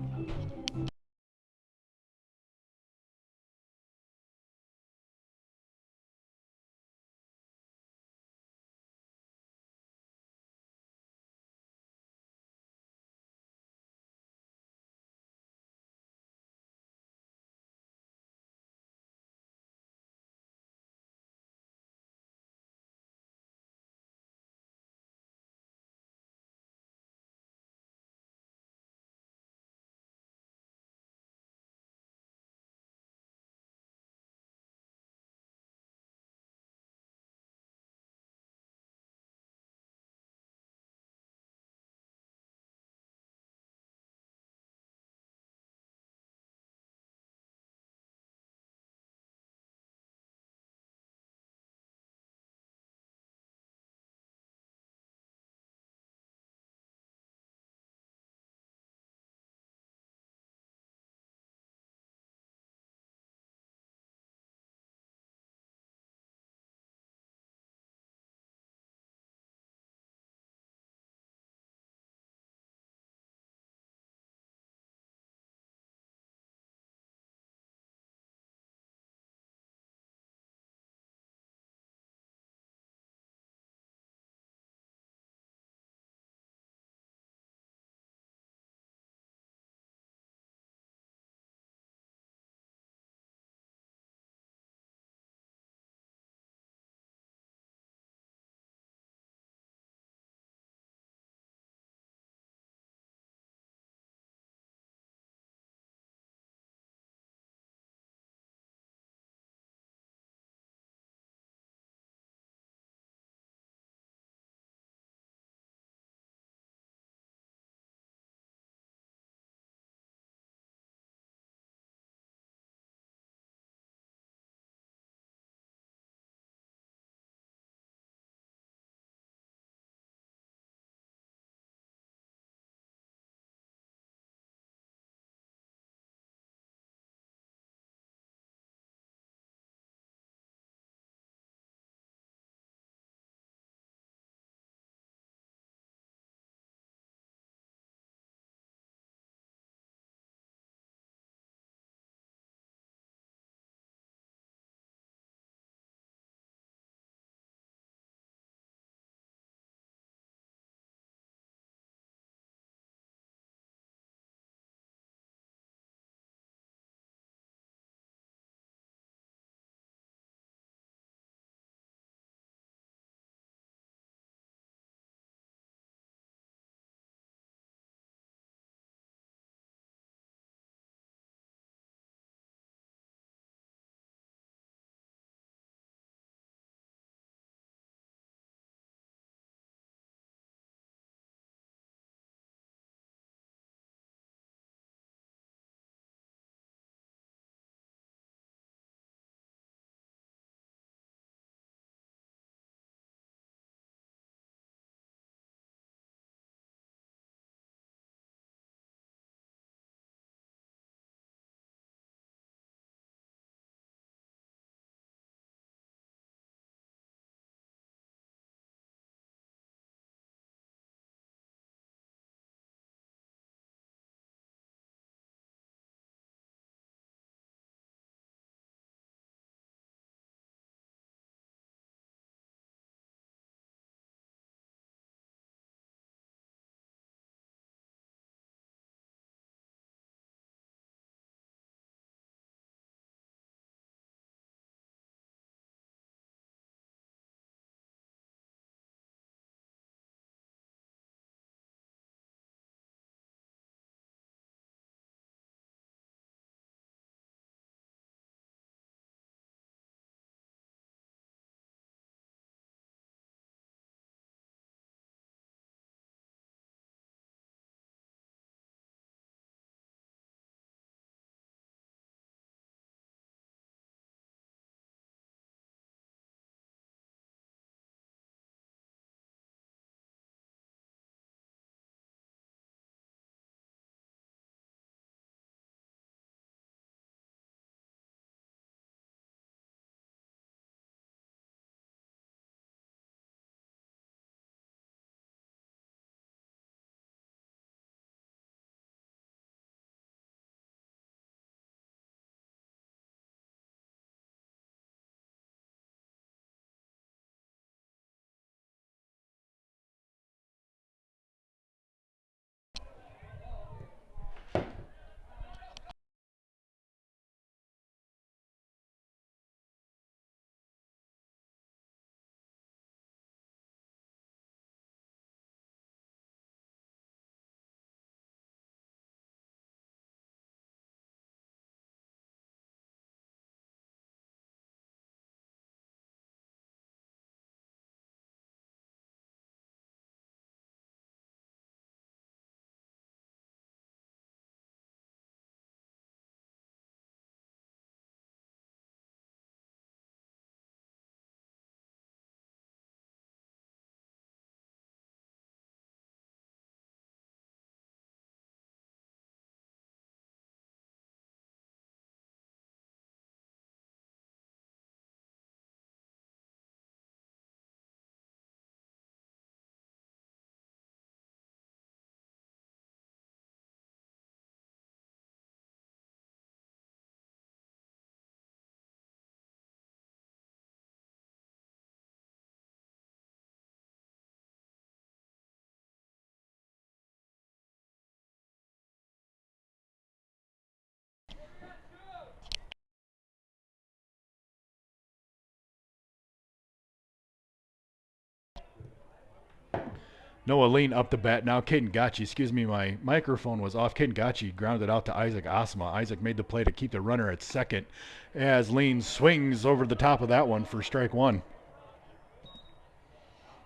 Noah Lean up the bat now. Caden Gotchi, excuse me, my microphone was off. Caden Gotchi grounded out to Isaac Osma. Isaac made the play to keep the runner at second as Lean swings over the top of that one for strike one.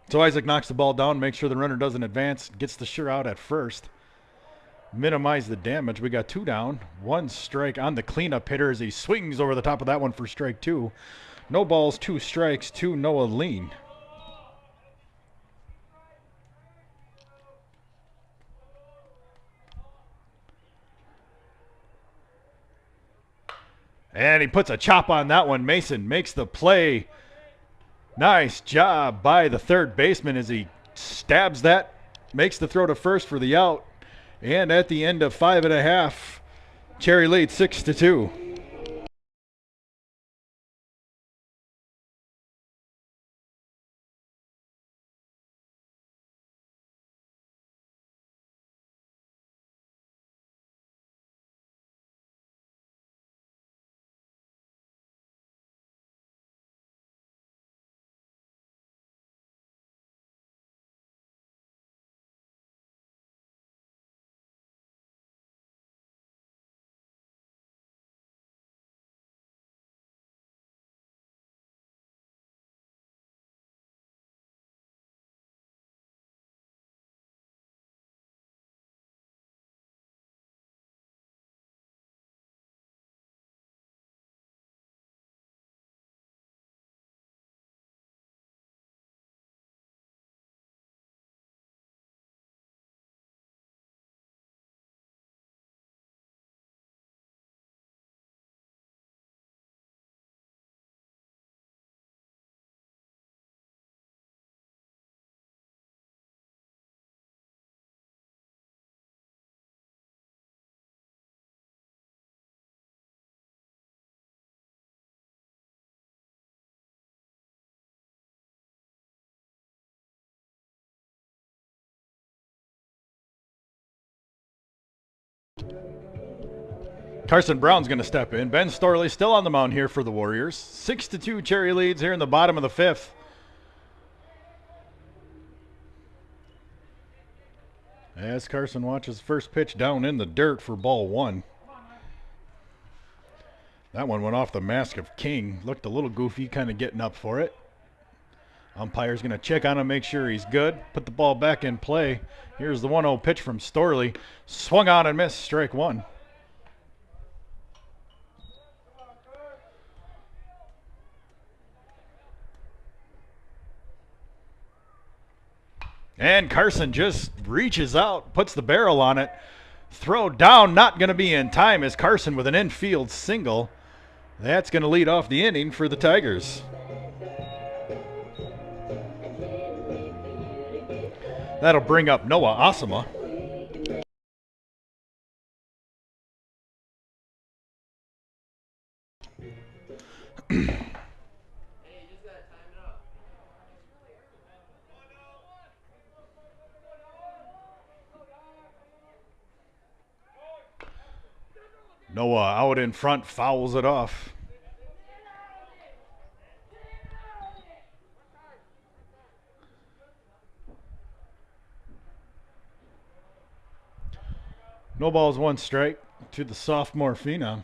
So Isaac knocks the ball down, makes sure the runner doesn't advance, gets the sure out at first. Minimize the damage. We got 2 down, 1 strike on the cleanup hitter as he swings over the top of that one for strike 2. No balls, 2 strikes to Noah Lean. And he puts a chop on that one. Mason makes the play. Nice job by the third baseman as he stabs that, makes the throw to first for the out. And at the end of 5 1/2, Cherry leads 6-2. Carson Brown's going to step in. Ben Storley still on the mound here for the Warriors. 6-2 Cherry leads here in the bottom of the 5th. As Carson watches first pitch down in the dirt for ball 1. That one went off the mask of King. Looked a little goofy, kind of getting up for it. Umpire's going to check on him, make sure he's good. Put the ball back in play. Here's the 1-0 pitch from Storley. Swung on and missed, strike 1. And Carson just reaches out, puts the barrel on it. Throw down, not going to be in time as Carson with an infield single. That's going to lead off the inning for the Tigers. That'll bring up Noah Osama. Noah out in front, fouls it off. No balls, 1 strike to the sophomore phenom.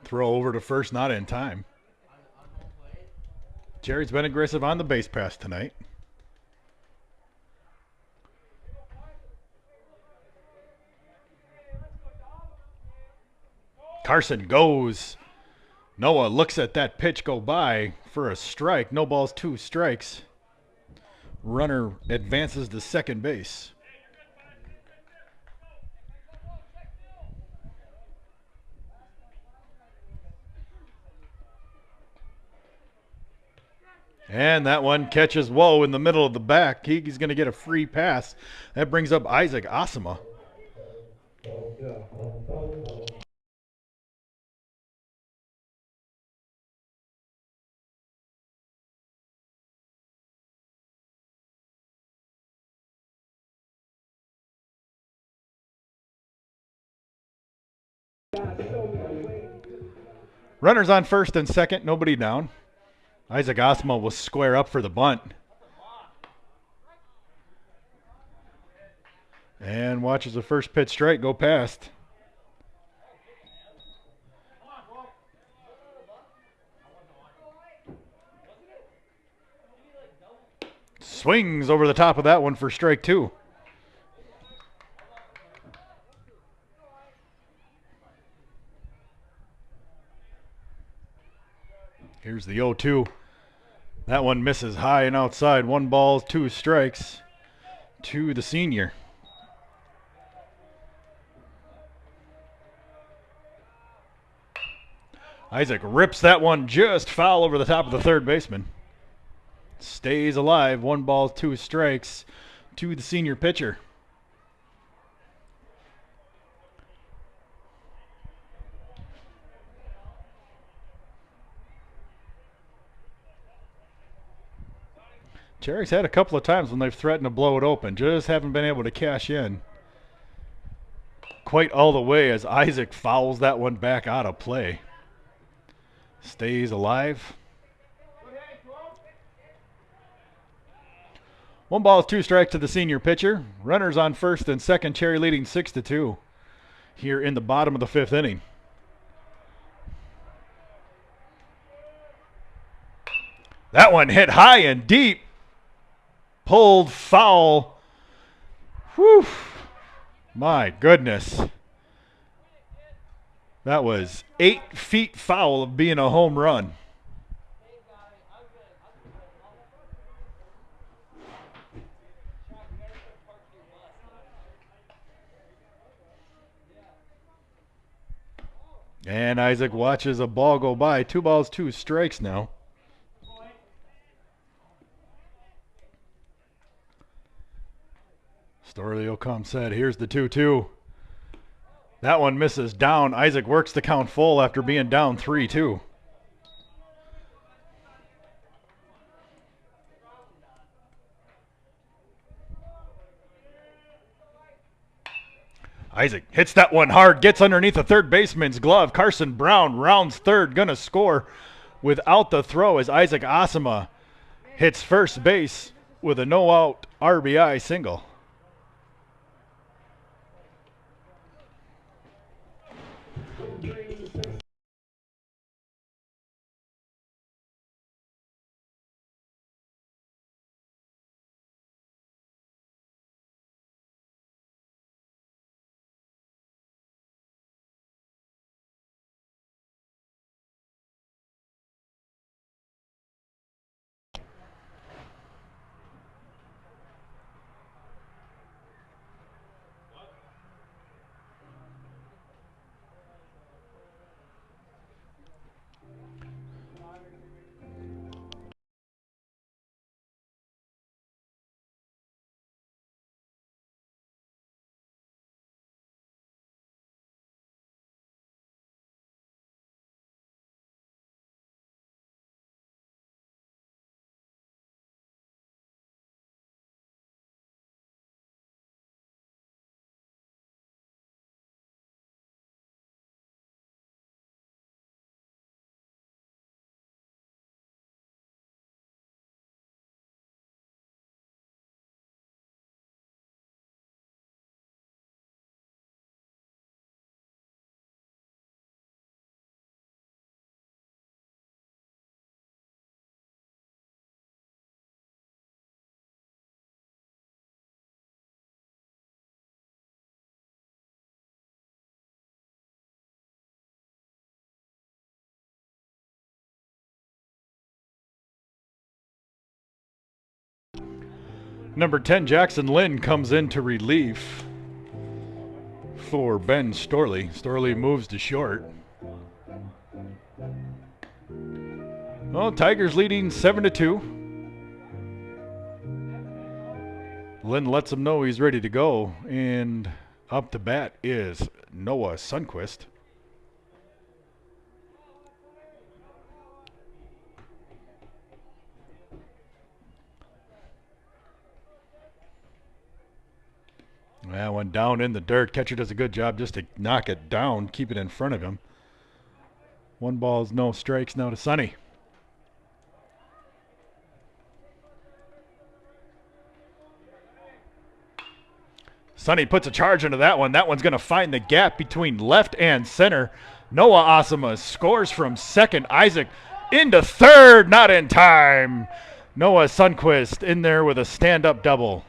Throw over to first, not in time. Jerry's been aggressive on the base pass tonight. Carson goes. Noah looks at that pitch go by for a strike. No balls, 2 strikes. Runner advances to second base. And that one catches Woe in the middle of the back. He's going to get a free pass. That brings up Isaac Osama. Runners on first and second, nobody down. Isaac Osmo will square up for the bunt. And watches the first pitch strike go past. Swings over the top of that one for strike two. Here's the 0-2. That one misses high and outside. 1 ball, 2 strikes to the senior. Isaac rips that one just foul over the top of the third baseman. Stays alive. 1 ball, 2 strikes to the senior pitcher. Cherry's had a couple of times when they've threatened to blow it open, just haven't been able to cash in quite all the way as Isaac fouls that one back out of play. Stays alive. 1 ball, 2 strikes to the senior pitcher. Runners on first and second. Cherry leading 6-2 here in the bottom of the 5th inning. That one hit high and deep. Pulled foul. Whew. My goodness. That was 8 feet foul of being a home run. And Isaac watches a ball go by. 2 balls, 2 strikes now. Storley-Ocom said, here's the 2-2. That one misses down. Isaac works the count full after being down 3-2. Isaac hits that one hard, gets underneath the third baseman's glove. Carson Brown rounds third, gonna score without the throw as Isaac Osama hits first base with a no-out RBI single. Number 10, Jackson Lynn, comes in to relief for Ben Storley. Storley moves to short. Well, Tigers leading 7-2. Lynn lets him know he's ready to go, and up to bat is Noah Sundquist. That one one down in the dirt. Catcher does a good job just to knock it down, keep it in front of him. 1 ball, no strikes now to Sonny. Sonny puts a charge into that one. That one's going to find the gap between left and center. Noah Asama scores from second. Isaac into third, not in time. Noah Sundquist in there with a stand-up double.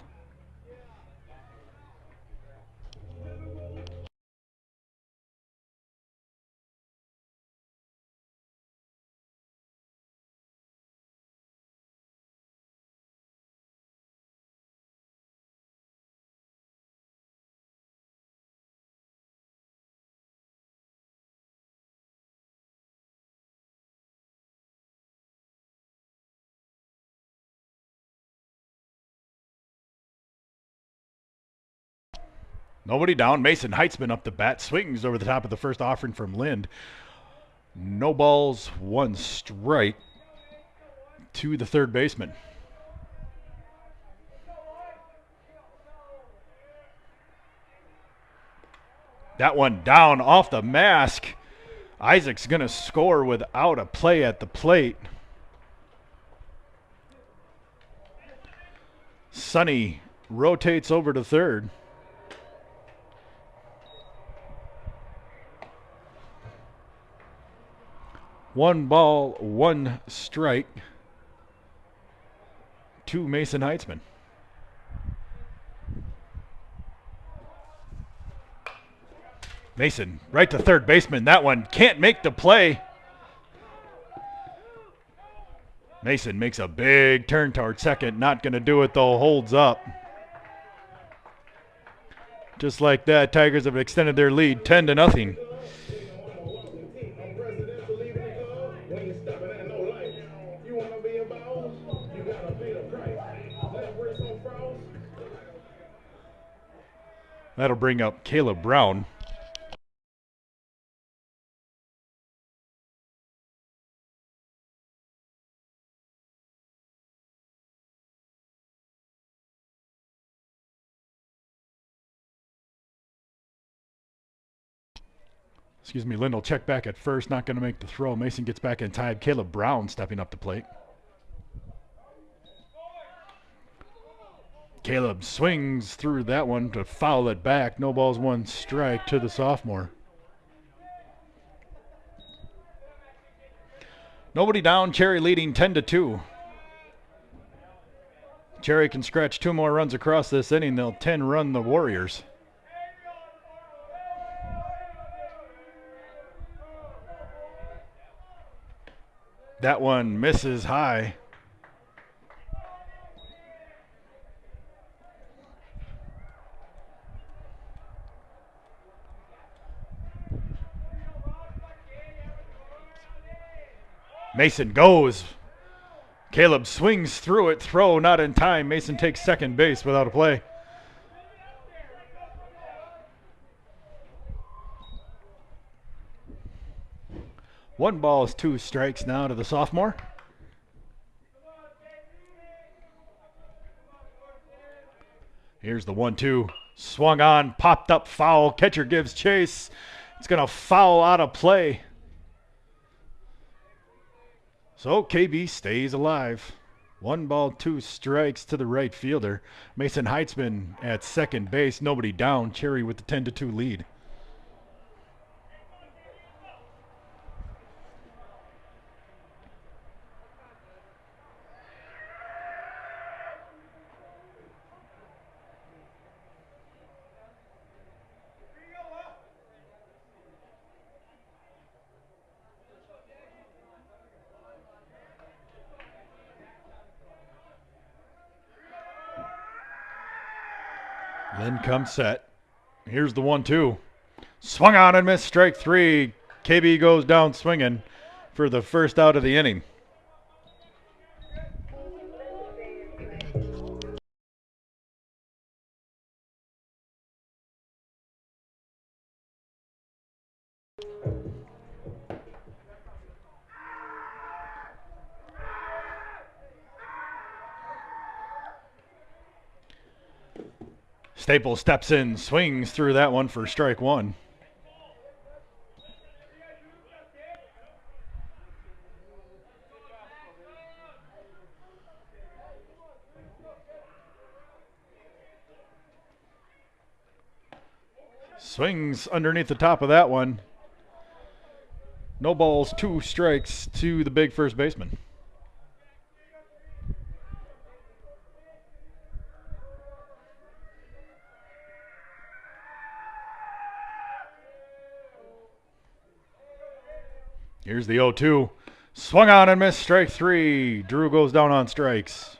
Nobody down. Mason Heitzman up the bat. Swings over the top of the first offering from Lind. No balls, 1 strike to the third baseman. That one down off the mask. Isaac's going to score without a play at the plate. Sonny rotates over to third. One ball, 1 strike to Mason Heitzman. Mason right to third baseman. That one can't make the play. Mason makes a big turn toward second. Not going to do it though. Holds up. Just like that, Tigers have extended their lead 10-0. That'll bring up Caleb Brown. Excuse me, Lind will check back at first, not going to make the throw. Mason gets back in time. Caleb Brown stepping up the plate. Caleb swings through that one to foul it back. No balls, 1 strike to the sophomore. Nobody down. Cherry leading 10-2. Cherry can scratch 2 more runs across this inning. They'll 10-run the Warriors. That one misses high. Mason goes. Caleb swings through it. Throw not in time. Mason takes second base without a play. One ball is 2 strikes now to the sophomore. Here's the 1-2. Swung on, popped up foul. Catcher gives chase. It's going to foul out of play. So KB stays alive. 1 ball, 2 strikes to the right fielder. Mason Heitzman at second base. Nobody down. Cherry with the 10-2 lead. Then comes set. Here's the 1-2. Swung on and missed, strike 3. KB goes down swinging for the first out of the inning. Staples steps in, swings through that one for strike one. Swings underneath the top of that one. No balls, 2 strikes to the big first baseman. Here's the 0-2. Swung on and missed, strike 3. Drew goes down on strikes.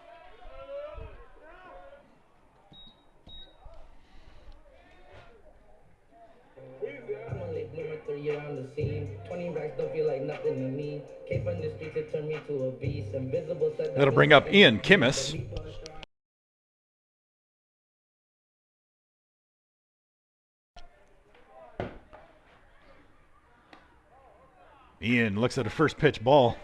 That'll bring up Ian Kimmis. Ian looks at a first pitch ball.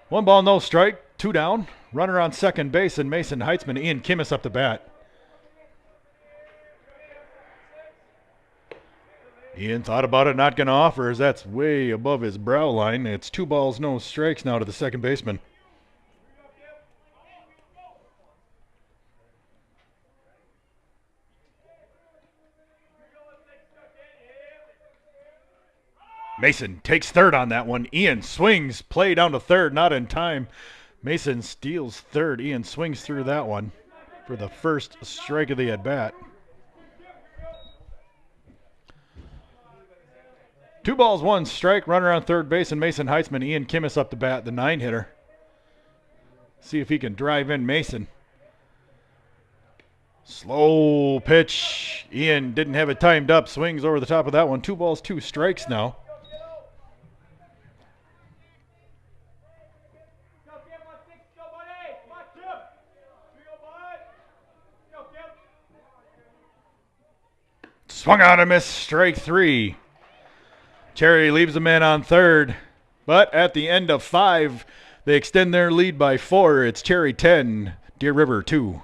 One ball, no strike, 2 down. Runner on second base, and Mason Heitzman. Ian Kimmis up to bat. Ian thought about it, not going to offer as that's way above his brow line. It's 2 balls, no strikes now to the second baseman. Mason takes third on that one. Ian swings, play down to third, not in time. Mason steals third. Ian swings through that one for the first strike of the at-bat. 2 balls, 1 strike. Runner on third base, and Mason Heitzman. Ian Kimmis up to bat, the 9-hitter. See if he can drive in Mason. Slow pitch. Ian didn't have it timed up. Swings over the top of that one. 2 balls, 2 strikes now. Swung on and missed, strike 3. Cherry leaves a man on third, but at the end of 5, they extend their lead by 4. It's Cherry 10, Deer River 2.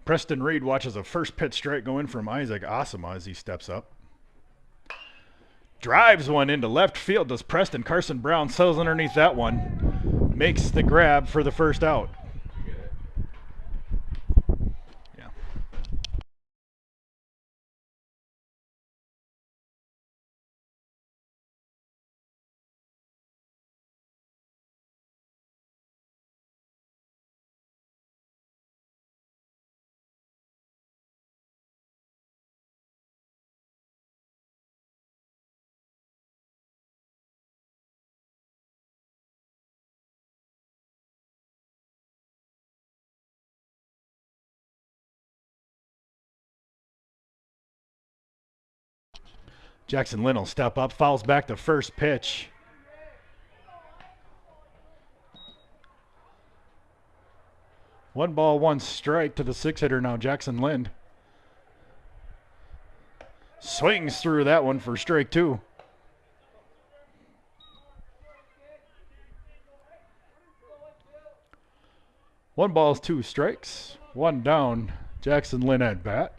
Preston Reed watches a first pitch strike go in from Isaac Asama as he steps up. Drives one into left field. Does Preston? Carson Brown settles underneath that one. Makes the grab for the first out. Jackson Lynn will step up, fouls back the first pitch. One ball, one strike to the six-hitter now, Jackson Lind. Swings through that one for strike two. One ball, two strikes. One down. Jackson Lynn at bat.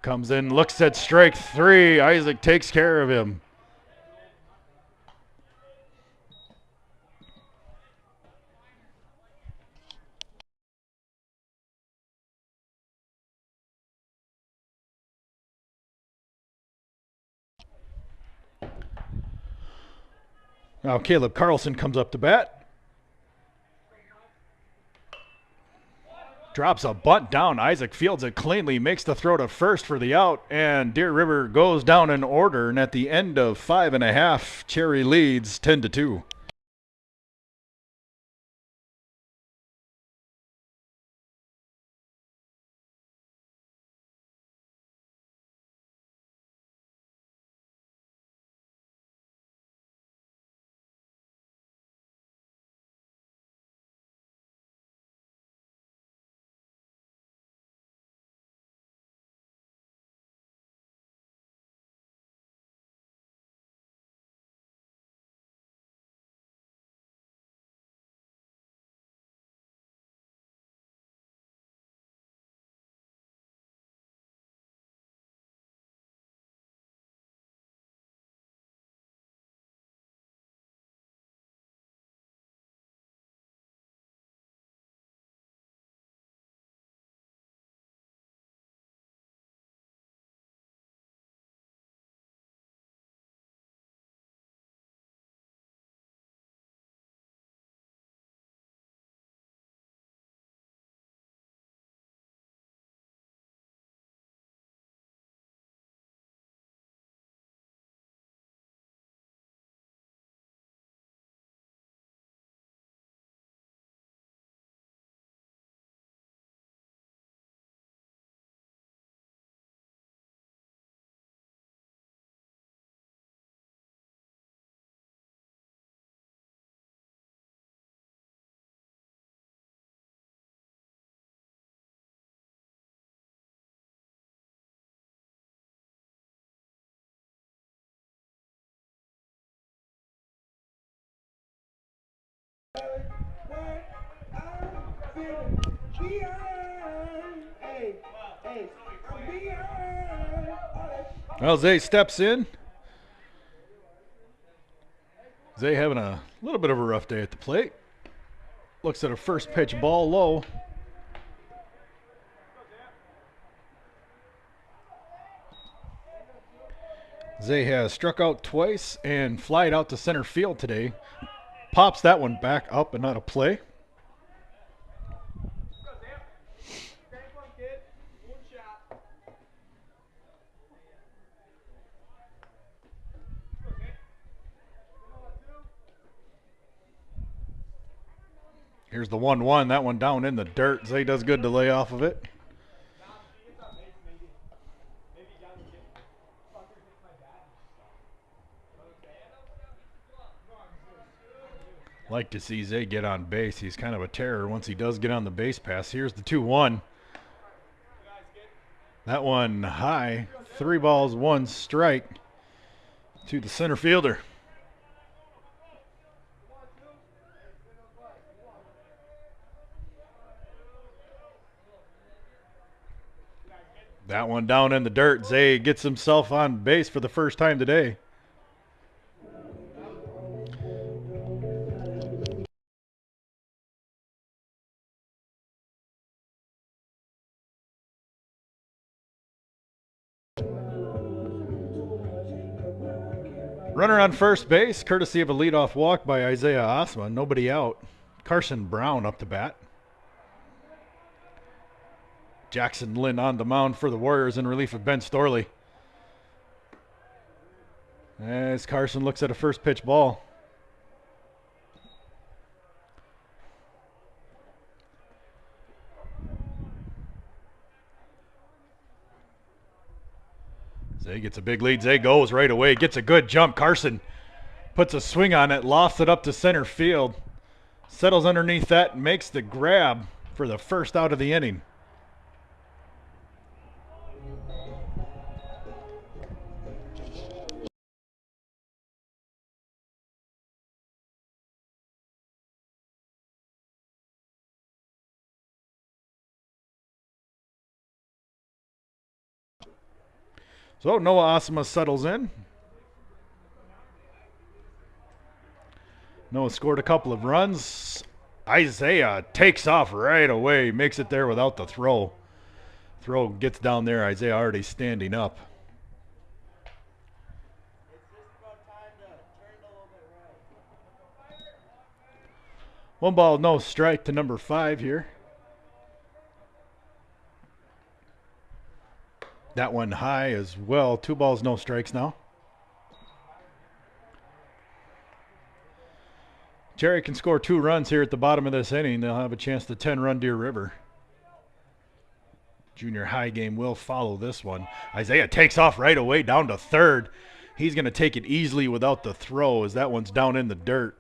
Comes in, looks at strike three. Isaac takes care of him. Now Caleb Carlson comes up to bat. Drops a bunt down. Isaac fields it cleanly, makes the throw to first for the out, and Deer River goes down in order. And at the end of 5.5, Cherry leads 10-2. Well, Zay steps in. Zay having a little bit of a rough day at the plate. Looks at a first pitch ball low. Zay has struck out twice and flied out to center field today. Pops that one back up and out of play. Here's the 1-1. That one down in the dirt. Zay does good to lay off of it. Like to see Zay get on base. He's kind of a terror once he does get on the base pass. Here's the 2-1. That one high. 3 balls, 1 strike to the center fielder. That one down in the dirt. Zay gets himself on base for the first time today. Runner on first base, courtesy of a leadoff walk by Isaiah Osma. Nobody out. Carson Brown up to bat. Jackson Lynn on the mound for the Warriors in relief of Ben Storley. As Carson looks at a first pitch ball. Zay gets a big lead. Zay goes right away. Gets a good jump. Carson puts a swing on it. Lofts it up to center field. Settles underneath that and makes the grab for the first out of the inning. So Noah Asama settles in. Noah scored a couple of runs. Isaiah takes off right away, makes it there without the throw. Throw gets down there. Isaiah already standing up. One ball, no strike to number 5 here. That one high as well. 2 balls, no strikes now. Cherry can score 2 runs here at the bottom of this inning. They'll have a chance to 10-run Deer River. Junior high game will follow this one. Isaiah takes off right away down to third. He's going to take it easily without the throw as that one's down in the dirt.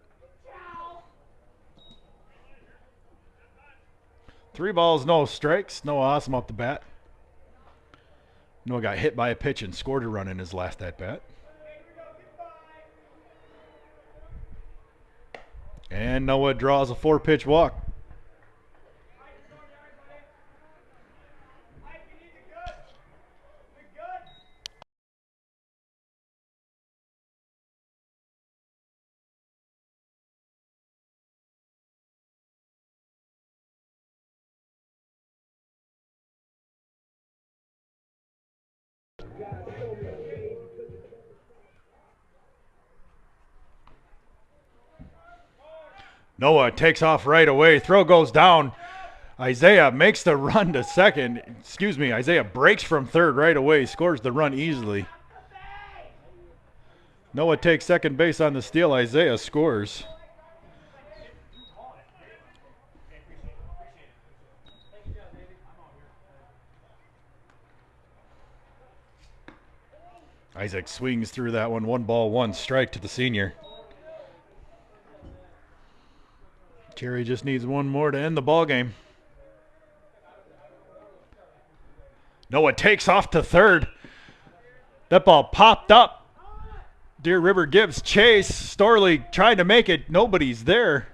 3 balls, no strikes. Noah Awesome up the bat. Noah got hit by a pitch and scored a run in his last at-bat. And Noah draws a 4-pitch walk. Noah takes off right away. Throw goes down. Isaiah makes the run to second. Isaiah breaks from third right away. Scores the run easily. Noah takes second base on the steal. Isaiah scores. Isaac swings through that one. 1 ball, 1 strike to the senior. Cherry just needs 1 more to end the ball game. Noah takes off to third. That ball popped up. Deer River gives chase. Storley trying to make it. Nobody's there.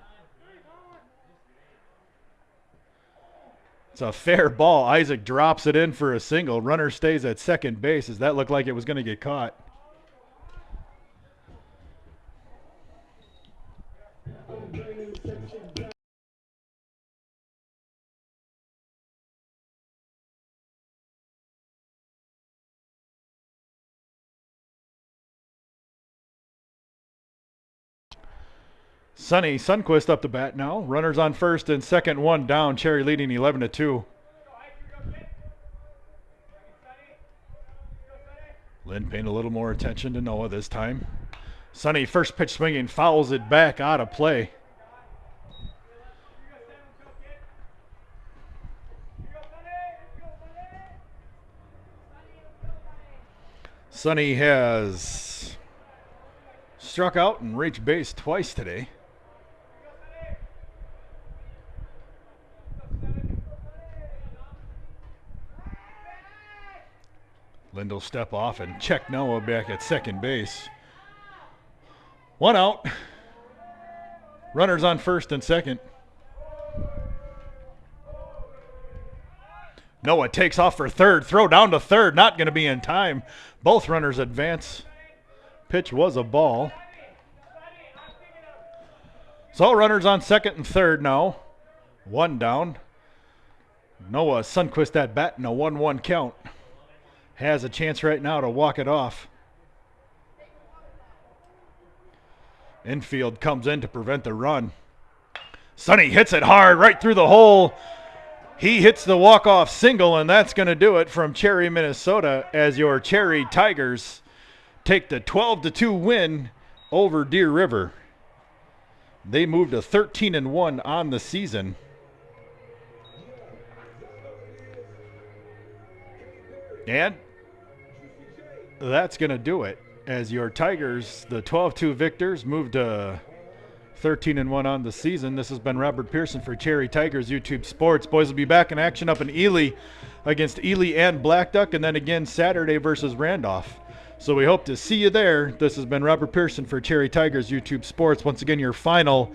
It's a fair ball. Isaac drops it in for a single. Runner stays at second base as that looked like it was going to get caught. Sonny Sunquist up the bat now. Runners on first and second, 1 down. Cherry leading 11-2. Lynn paying a little more attention to Noah this time. Sonny first pitch swinging, fouls it back out of play. Sonny has struck out and reached base twice today. Lind will step off and check Noah back at second base. 1 out. Runners on first and second. Noah takes off for third. Throw down to third. Not going to be in time. Both runners advance. Pitch was a ball. So runners on second and third now. 1 down. Noah Sunquist at bat in a 1-1 count. Has a chance right now to walk it off. Infield comes in to prevent the run. Sonny hits it hard right through the hole. He hits the walk-off single, and that's going to do it from Cherry, Minnesota, as your Cherry Tigers take the 12-2 win over Deer River. They moved to 13-1 on the season. And that's going to do it. As your Tigers, the 12-2 victors, moved to 13-1 on the season. This has been Robert Pearson for Cherry Tigers YouTube Sports. Boys will be back in action up in Ely against Ely and Black Duck, and then again Saturday versus Randolph. So we hope to see you there. This has been Robert Pearson for Cherry Tigers YouTube Sports. Once again, your final